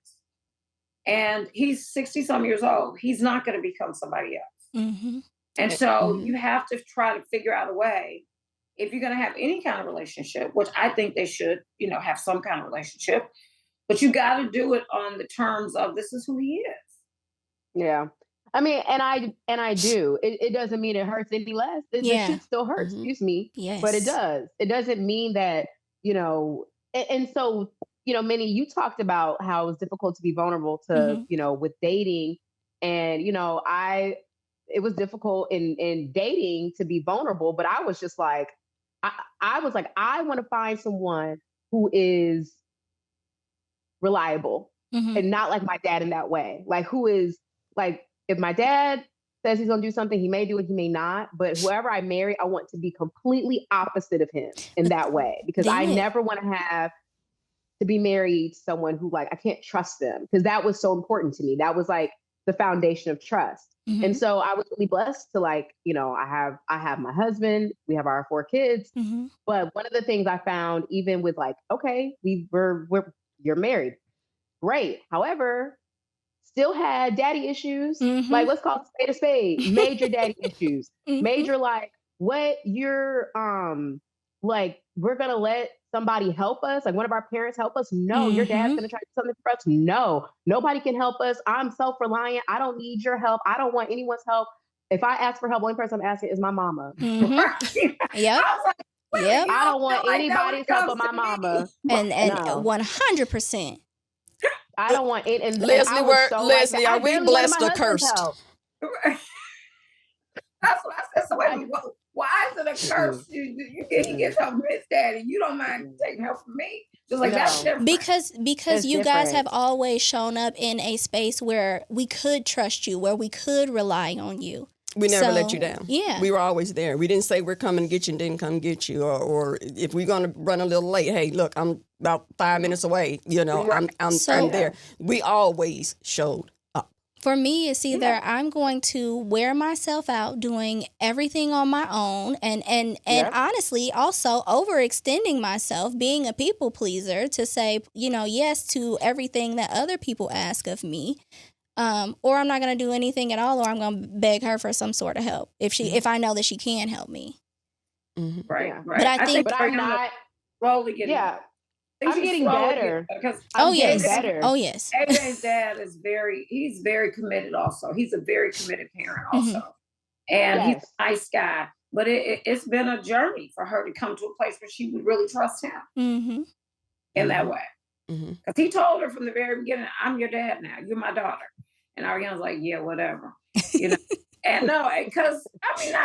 And he's 60-some years old. He's not going to become somebody else. And so you have to try to figure out a way, if you're going to have any kind of relationship, which I think they should, have some kind of relationship, but you got to do it on the terms of, this is who he is. Yeah. And I do. It doesn't mean it hurts any less. The shit still hurts, excuse me. Yes. But it does. It doesn't mean that, and so, Minnie, you talked about how it was difficult to be vulnerable to, with dating. And, it was difficult in dating to be vulnerable, but I was just like, I was like, I want to find someone who is reliable and not like my dad in that way. Like, who is like, if my dad says he's going to do something, he may do it, he may not. But whoever I marry, I want to be completely opposite of him in that way, because I never want to have to be married to someone who, like, I can't trust them, because that was so important to me. That was like the foundation of trust. Mhm. And so I was really blessed to I have my husband, we have our 4 kids. Mhm. But one of the things I found, even with okay, you're married. Great. However, still had daddy issues. Mhm. Let's call it spade a spade. Major daddy issues. Mhm. Major what you're we're gonna let somebody help us, one of our parents help us. No, your dad's Mhm. gonna try to do something for us. No, nobody can help us. I'm self-reliant. I don't need your help. I don't want anyone's help. If I ask for help, the only person I'm asking is my mama. Mhm. Yep. I was like, wait, Yep. you I don't want feel like that when anybody's it help comes but my to me? mama. And No. 100%. I don't want it. And Leslie, I was so Leslie, that. are I we barely wanted blessed my or husband's cursed? help. That's what I said. So wait a minute, why is it a curse? He gets help from his daddy. You don't mind taking help from me. Just that's No. different. Because It's you guys different. have always shown up in a space where we could trust you, where we could rely on you. We never let So, you down. yeah. We were always there. We didn't say we're coming to get you and didn't come get you. Or if we're going to run a little late, hey, look, I'm about 5 minutes away. Right. I'm there. We always showed up. For me, it's either I'm going to wear myself out doing everything on my own and Yep. honestly also overextending myself, being a people pleaser to say, yes to everything that other people ask of me. Or I'm not going to do anything at all, or I'm going to beg her for some sort of help if I know that she can help me. Mm-hmm. Right, Yeah. right. But I think- But I'm not. slowly getting. Yeah. I think I'm she's getting slowly better. because Oh I'm getting yes. better. Oh yes. AJ's dad is he's very committed also. He's a very committed parent also. And he's Yes. a nice guy. But it's been a journey for her to come to a place where she would really trust him Mm-hmm. in that way. Mm-hmm. Because he told her from the very beginning, I'm your dad now. You're my daughter. And Ariana's like, yeah, whatever. And no, because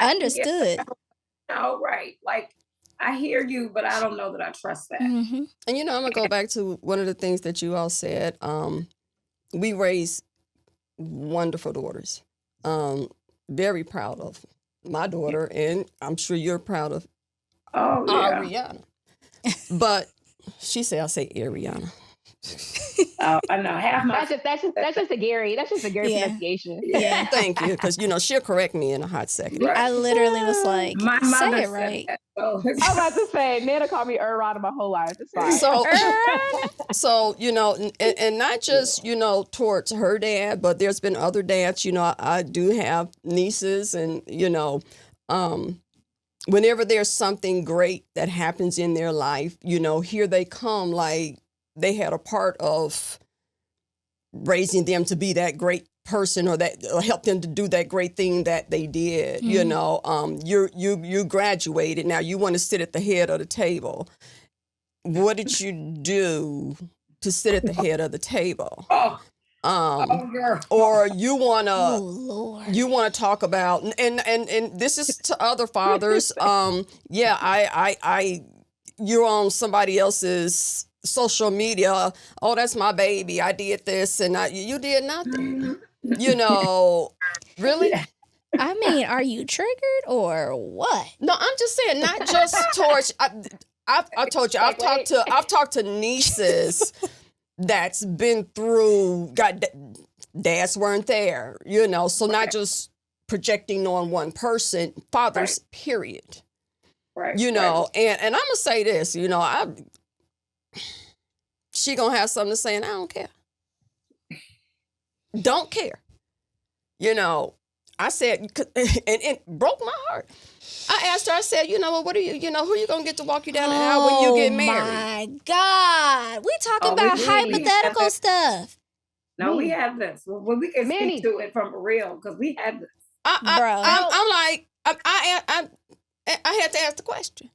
Understood. No, right. I hear you, but I don't know that I trust that. Mm-hmm. And I'm going to go back to one of the things that you all said. We raised wonderful daughters. Very proud of my daughter, and I'm sure you're proud of Ariana. But she said, I say Ariana. I know. Half my That's just a Gary. That's just a Gary Yeah. pronunciation. Yeah. Thank you, because she'll correct me in a hot second. Right. I literally was like, My say mother it said right. that, so- I'm about to say, Nana called me Errata my whole life. It's fine. So and not just towards her dad, but there's been other dads. I do have nieces, and whenever there's something great that happens in their life, here they come, like they had a part of raising them to be that great person, or help them to do that great thing that they did. You graduated, now you want to sit at the head of the table. What did you do to sit at the head of the table? girl. Or you want Oh to Lord. talk about, and this is to other fathers. You're on somebody else's social media. Oh, that's my baby. I did this, and you did nothing. Really? I mean, are you triggered or what? No, I'm just saying, not just towards. I told you, I've talked to nieces that's been through. Dads weren't there, so not just projecting on one person. Fathers, period. Right. And I'm gonna say this, she gonna have something to say, and I don't care. Don't care. I said, and it broke my heart. I asked her, I said, what are you, who you gonna get to walk you down the aisle when you get married? Oh my God. We talking about hypothetical stuff. No, we have this. Well, we can speak to it from real, because we had this. I'm like, I had to ask the question.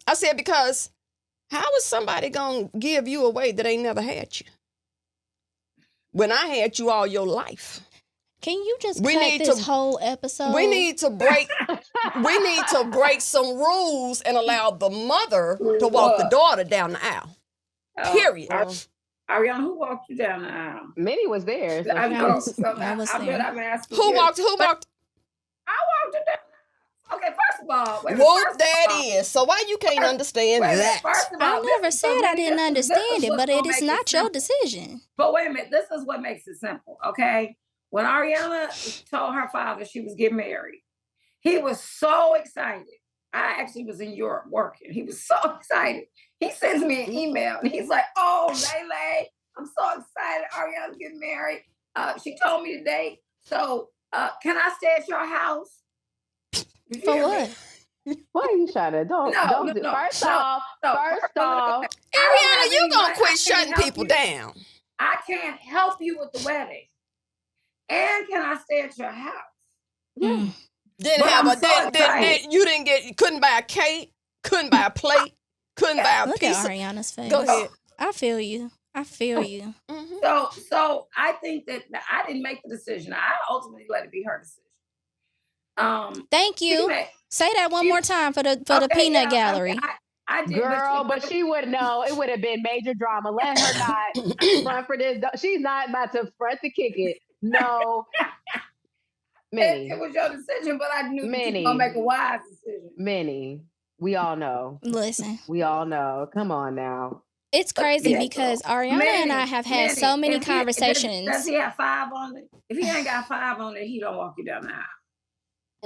I said, because how is somebody gonna give you away that ain't never had you? When I had you all your life. Can you just cut this whole episode? We need to break some rules and allow the mother to walk the daughter down the aisle. Period. Ariana, who walked you down the aisle? Minnie was there. So I know. I was there. I'm asking Who you. walked? I walked her down. Okay, first of all, whoop, that is. So why you can't understand that? First of all, I never said I didn't understand it, but it is not your decision. But wait a minute, this is what makes it simple, okay? When Arianna told her father she was getting married, he was so excited. I actually was in Europe working. He was so excited. He sends me an email and he's like, "Oh, Lele, I'm so excited. Ariana's getting married. She told me today. So can I stay at your house?" For what? Why are you trying to? Don't do. First off, Ariana, I you gonna like, quit shutting people down. I can't help you with the wedding. And can I stay at your house? Yeah. Then you couldn't buy a cake, couldn't buy a plate, couldn't buy a Look piece at of. Ariana's face. Go ahead. I feel you. Mm-hmm. So I think that I didn't make the decision. I ultimately let it be her decision. Thank you. Say that one more time for the peanut gallery. I did, girl, but she would know. It would have been major drama. Let her not front for this. She's not about to front to kick it. No. It was your decision, but I knew that you were going to make a wise decision. Minnie, we all know. Listen. We all know. Come on now. It's crazy because Ariana and I have had so many conversations. Does he have 5 on it? If he ain't got 5 on it, he don't walk you down the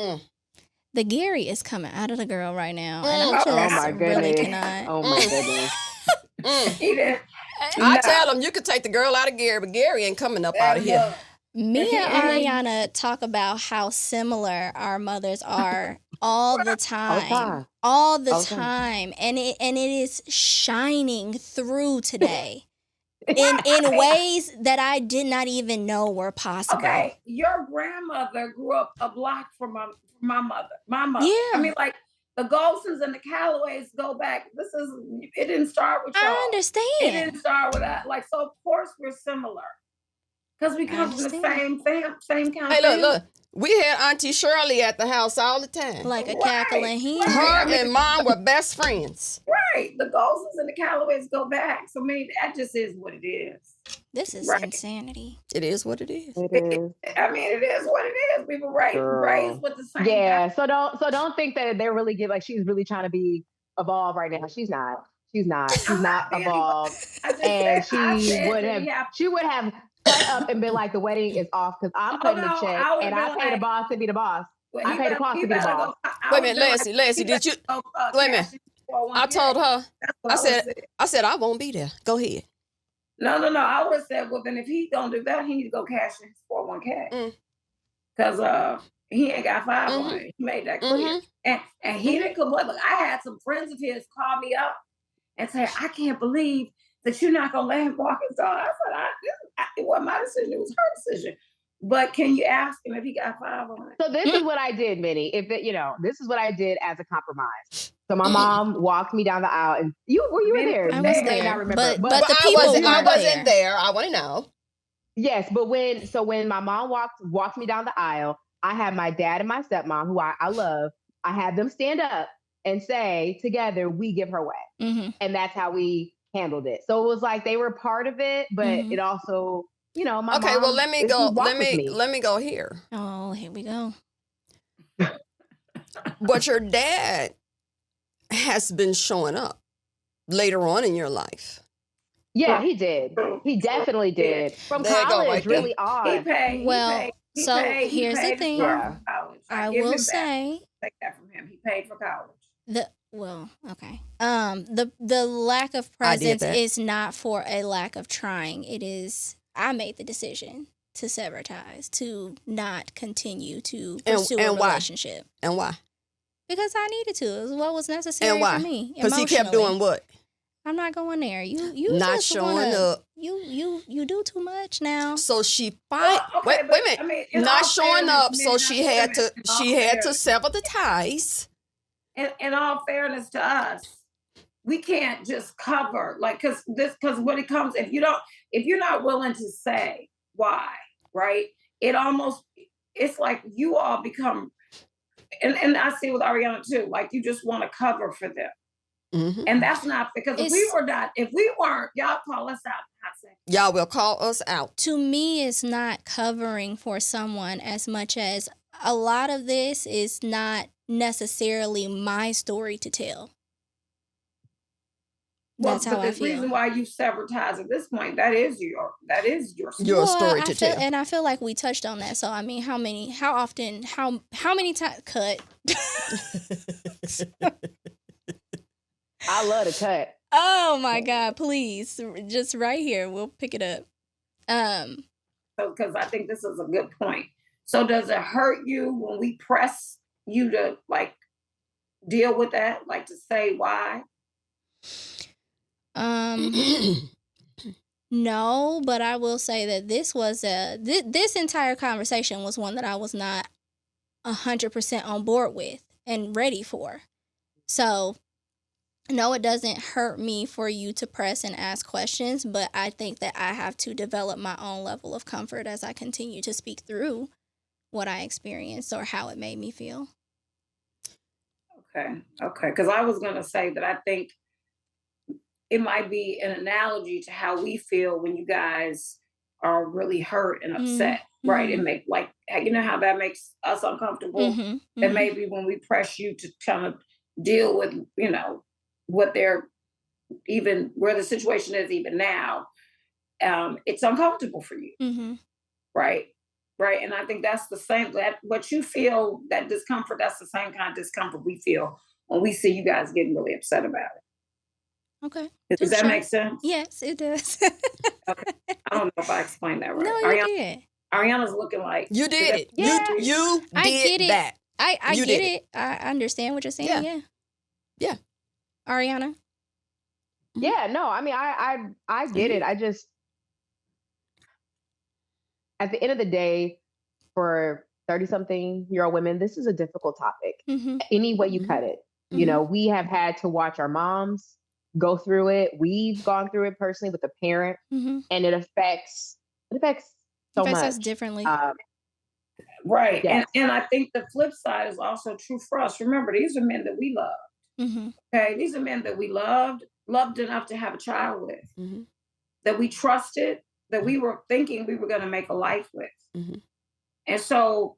aisle. The Gary is coming out of the girl right now. And I just really cannot. Oh my goodness. He did. I tell him you could take the girl out of Gary, but Gary ain't coming up out of here. Me and Ariana talk about how similar our mothers are all the time. All the time. And it is shining through today. In ways that I did not even know were possible. Okay, your grandmother grew up a block from my mother. My mother. Yeah. I mean, like the Golsons and the Callaways go back. It didn't start with y'all. I understand. It didn't start with that. Like, so of course we're similar. Because we come from the same kind of family. Hey, look. We had Auntie Shirley at the house all the time. Like a cackling hen. Her and Mom were best friends. Right. The Golsons and the Callaways go back. So, I mean, that just is what it is. This is insanity. It is what it is. It is what it is. We were raised with the same. Yeah. So don't think that they're really like she's really trying to be evolved right now. She's not. She's not evolved. And she would have cut up and been like, the wedding is off because I'm cutting the check and I pay the boss to be the boss. I pay the cost to be the boss. Wait a minute, Leslie, did you? Wait a minute. I told her. I said I won't be there. Go ahead. No. I would have said, well, then if he don't do that, he need to go cash in his 401k because he ain't got 5 on it. He made that clear, and he didn't complain. Look, I had some friends of his call me up and say, I can't believe that you're not gonna let him walk his dog. I said, it wasn't my decision; it was her decision. But can you ask him if he got 5 on it? So this is what I did, Minnie. This is what I did as a compromise. So my mom walked me down the aisle, and you were there. I was there. Not remember, but the people I wasn't there. I want to know. Yes, but when my mom walked me down the aisle, I had my dad and my stepmom, who I love. I had them stand up and say, together, we give her way, and that's how we handled it. So it was like they were part of it, but it also, my mom. Okay, well, let me go. Let me go here. Oh, here we go. But your dad has been showing up later on in your life. Yeah, he did. He definitely did. From college, really odd. Here's the thing. Yeah. I will say. Take that from him. He paid for college. Okay. The lack of presence is not for a lack of trying. It is. I made the decision to sever ties, to not continue to pursue a relationship. And why? Because I needed to. It was what was necessary for me. Because he kept doing what? I'm not going there. You not showing up. You do too much now. So she wait a minute. I mean, not showing up. So she had to sever the ties. In all fairness to us, we can't just cover because when it comes, if you're not willing to say why, right? It's like you all become, and I see with Ariana too, like you just want to cover for them. And that's not because if we weren't, y'all call us out. Y'all will call us out. To me, it's not covering for someone as much as a lot of this is not necessarily my story to tell. Well, That's how but I the reason feel. why you sever ties at this point, that is your Your story. story I to feel, tell. and I feel like we touched on that. So I mean, how many times cut? I love to cut. Oh my God, please. Just right here. We'll pick it up. So, because I think this is a good point. So, does it hurt you when we press you to like deal with that, like to say why? No, but I will say that this entire conversation was one that I was not 100% on board with and ready for. So, no, it doesn't hurt me for you to press and ask questions, but I think that I have to develop my own level of comfort as I continue to speak through what I experienced or how it made me feel. Okay. Because I was going to say that I think it might be an analogy to how we feel when you guys are really hurt and upset, right? And make like, you know how that makes us uncomfortable? And maybe when we press you to kind of deal with, you know, what they're even where the situation is even now, it's uncomfortable for you, right? Right. And I think that's the same, that what you feel, that discomfort, that's the same kind of discomfort we feel when we see you guys getting really upset about it. Okay. Does that make sense? Yes, it does. Okay. I don't know if I explained that right. No, you did. Ariana's looking like You did it. Yeah. You I did get it. that. I You get did it. I understand what you're saying. Yeah. Ariana? Yeah, no, I mean, I get it. I just, at the end of the day, for 30-something-year-old women, this is a difficult topic. Any way you cut it. You know, we have had to watch our moms go through it. We've gone through it personally with a parent, and it affects so much. us differently. right. Yes. And I think the flip side is also true for us. Remember, these are men that we love. Okay, these are men that we loved enough to have a child with, that we trusted, that we were thinking we were going to make a life with. And so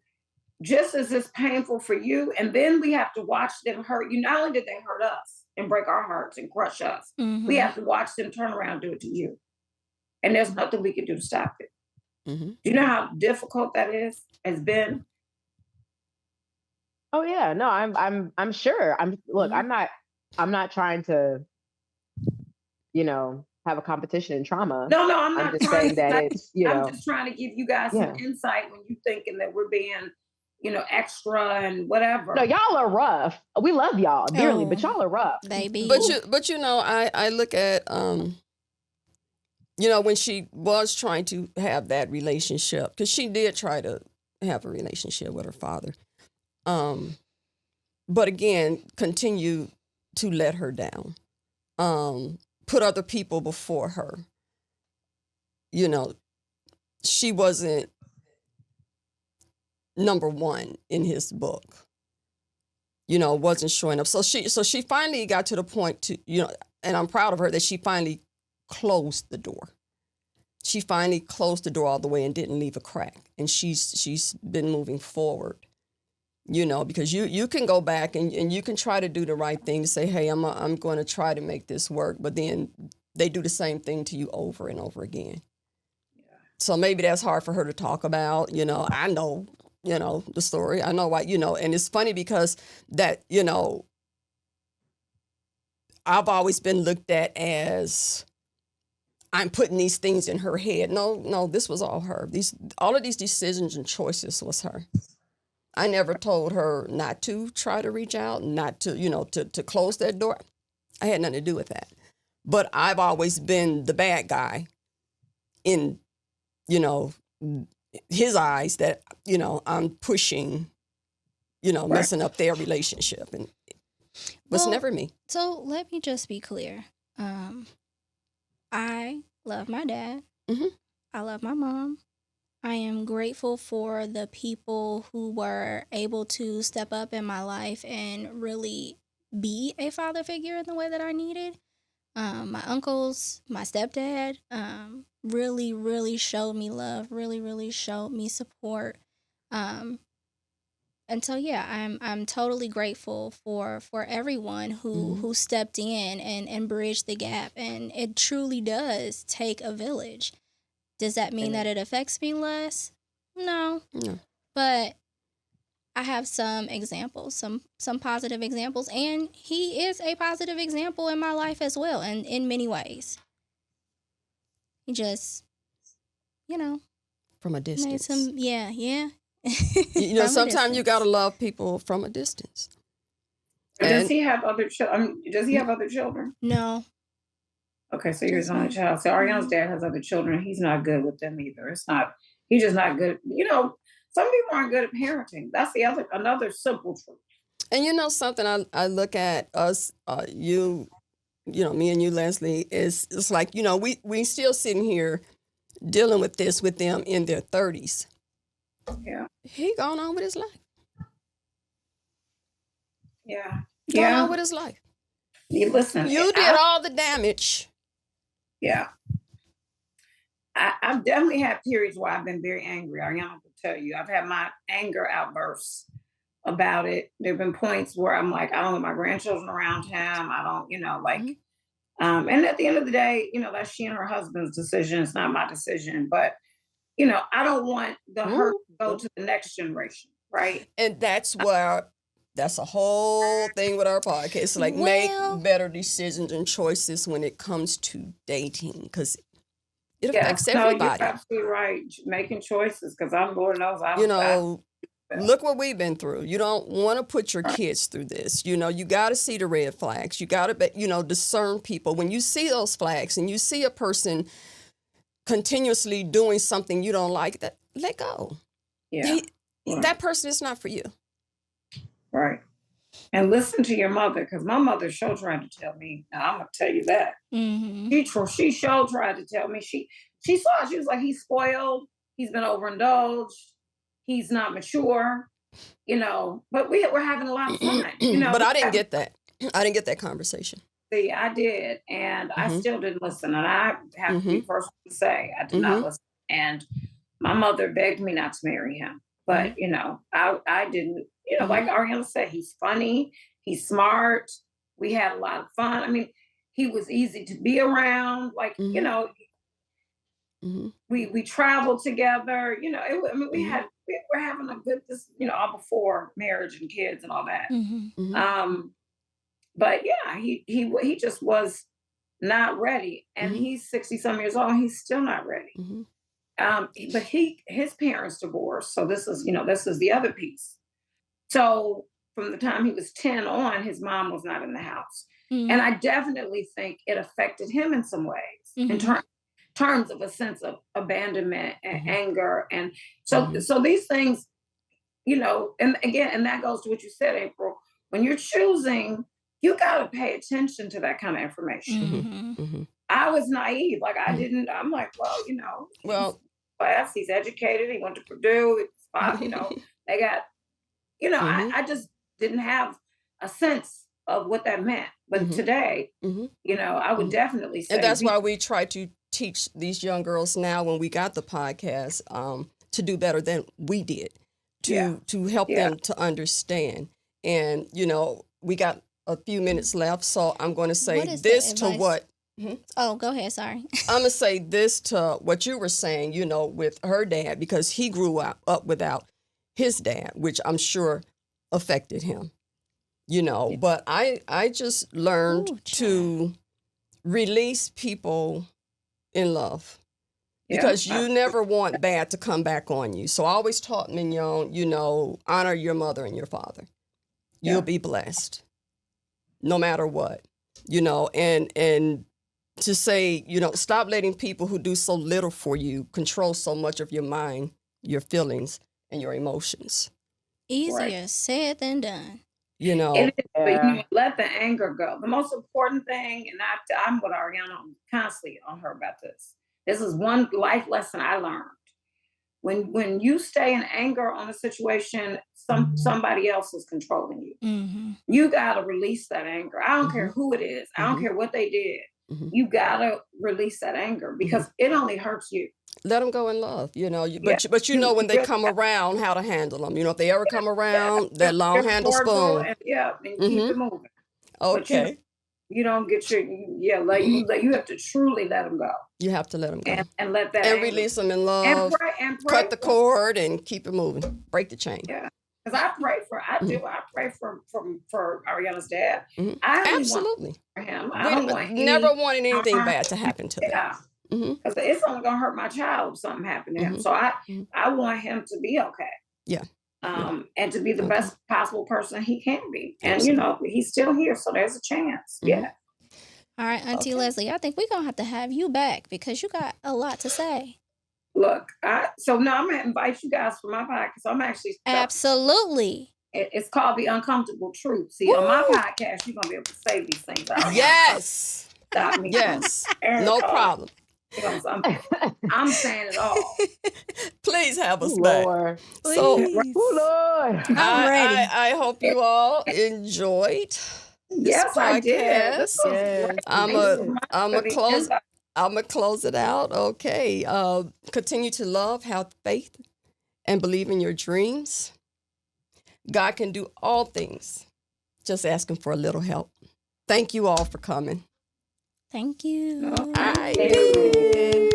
just as it's painful for you, and then we have to watch them hurt you. Not only did they hurt us and break our hearts and crush us, we have to watch them turn around and do it to you. And there's nothing we can do to stop it. Do you know how difficult that has been? Oh yeah, no, I'm sure. I'm not trying to, you know, have a competition in trauma. No, I'm not. I'm just saying that it's, you know. I'm just trying to give you guys some insight when you're thinking that we're being, you know, extra and whatever. No, y'all are rough. We love y'all dearly, but y'all are rough. Baby. But you know, I look at you know, when she was trying to have that relationship, because she did try to have a relationship with her father. But again, continue to let her down. Put other people before her. You know, she wasn't number one in his book. You know, wasn't showing up. So she finally got to the point to, you know, and I'm proud of her that she finally closed the door. She finally closed the door all the way and didn't leave a crack. And she's been moving forward. You know, because you can go back and you can try to do the right thing to say, hey, I'm going to try to make this work. But then they do the same thing to you over and over again. Yeah. So maybe that's hard for her to talk about. You know, I know, you know, the story. I know why, you know, and it's funny because that, you know, I've always been looked at as I'm putting these things in her head. No, this was all her. All of these decisions and choices was her. I never told her not to try to reach out, not to, you know, to close that door. I had nothing to do with that. But I've always been the bad guy in, you know, his eyes that, you know, I'm pushing, you know, messing up their relationship. And it was never me. So let me just be clear. I love my dad. I love my mom. I am grateful for the people who were able to step up in my life and really be a father figure in the way that I needed. My uncles, my stepdad, really, really showed me love, really, really showed me support. And so yeah, I'm totally grateful for everyone who stepped in and bridged the gap, and it truly does take a village. Does that mean that it affects me less? No. No. But I have some examples, some positive examples, and he is a positive example in my life as well, and in many ways. He just, From a made distance. some, yeah. Sometimes you gotta love people from a distance. Does he have other children? Does he have other children? No. Okay, so you're his Just only me. child. So Ariana's Mhm. dad has other children. He's not good with them either. He's just not good. Some people aren't good at parenting. That's another simple truth. And something I look at us, me and you, Leslie, it's like, we still sitting here dealing with this with them in their 30s. Yeah. He gone on with his life. Yeah. Going on with his life. Listen. You did all the damage. Yeah. I've definitely had periods where I've been very angry. Ariana will tell you. I've had my anger outbursts about it. There have been points where I'm like, I don't want my grandchildren around him. I don't, like, and at the end of the day, that's she and her husband's decision. It's not my decision. But, I don't want the hurt to go to the next generation. Right. And that's a whole thing with our podcast. Like, make better decisions and choices when it comes to dating, because it affects everybody. No, you're absolutely right. Making choices, because I'm Lord knows look what we've been through. You don't want to put your kids through this. You got to see the red flags. You got to, discern people. When you see those flags and you see a person continuously doing something you don't like, that let go. Yeah. That person is not for you. Right. And listen to your mother, because my mother sure tried to tell me. Now, I'm gonna tell you that. She sure tried to tell me. She saw. She was like, he's spoiled. He's been overindulged. He's not mature. But we're having a lot of fun. But I didn't get that. I didn't get that conversation. See, I did, and I still didn't listen. And I have to be the first one to say I did not listen. And my mother begged me not to marry him, but I didn't. Like Ariana said, he's funny, he's smart. We had a lot of fun. I mean, he was easy to be around. Like, we traveled together. We were having a good, all before marriage and kids and all that. But yeah, he just was not ready, and he's 60-some years old. And he's still not ready. But his parents divorced, so this is the other piece. So from the time he was 10 on, his mom was not in the house. And I definitely think it affected him in some ways, in terms of a sense of abandonment and anger. And so these things, and again, and that goes to what you said, April, when you're choosing, you got to pay attention to that kind of information. I was naive. Like, I'm like, well, he's educated. He went to Purdue. They got, I just didn't have a sense of what that meant. But today, I would definitely say. And that's why we try to teach these young girls now, when we got the podcast, to do better than we did, to help them to understand. And, we got a few minutes left, so I'm going to say this to what. Oh, go ahead. Sorry. I'm going to say this to what you were saying, with her dad, because he grew up without his dad, which I'm sure affected him, but I just learned to release people in love, because you never want bad to come back on you. So I always taught Mignon, honor your mother and your father. You'll be blessed no matter what, and to say, stop letting people who do so little for you control so much of your mind, your feelings, and your emotions. Easier said than done. It is, but let the anger go. The most important thing, and I'm with Ariana, I'm constantly on her about this. This is one life lesson I learned. When you stay in anger on a situation, somebody else is controlling you. You gotta release that anger. I don't care who it is. I don't care what they did. You gotta release that anger, because it only hurts you. Let them go in love, you know. Yeah. But you know when they really come have to around, how to handle them. You know, if they ever come around, that be long handle cordial spoon. and keep it moving. But Okay. you don't get your you have to truly let them go You have to let them go and let that and anger release them in and love. pray Cut the for 'em. cord and keep it moving. Break the chain. Yeah. Because I Mhm. pray for Ariana's dad. Mhm. I only want Absolutely. for him. I We don't want never any wanted anything harm. bad to happen to them. Yeah. Hmm. Because it's only gonna hurt my child if something happened to him. Hmm. So Hmm. I want him to be okay. Yeah. Yeah. And to be the Okay. best possible person he can be. And Absolutely. he's still here, so there's a chance. Mhm. Yeah. All right, Auntie Okay. Leslie, I think we're going to have you back because you got a lot to say. Look, so no, I'm gonna invite you guys for my podcast. I'm actually Absolutely. it's called The Uncomfortable Truth. See, Woo! on my podcast, you're gonna be able to say these things. Yes. Stop me. Yes. From No problem. I'm saying it all. Please have us Ooh, back. Lord. So Please. Ooh, Lord. I'm ready. I hope you all enjoyed this Yes, I did. This podcast. was Yes, great. I'm Thanks so a much I'm for a the close invite. I'm gonna close it out. Okay. Continue to love, have faith, and believe in your dreams. God can do all things. Just asking for a little help. Thank you all for coming. Thank you. No, I thank you. did.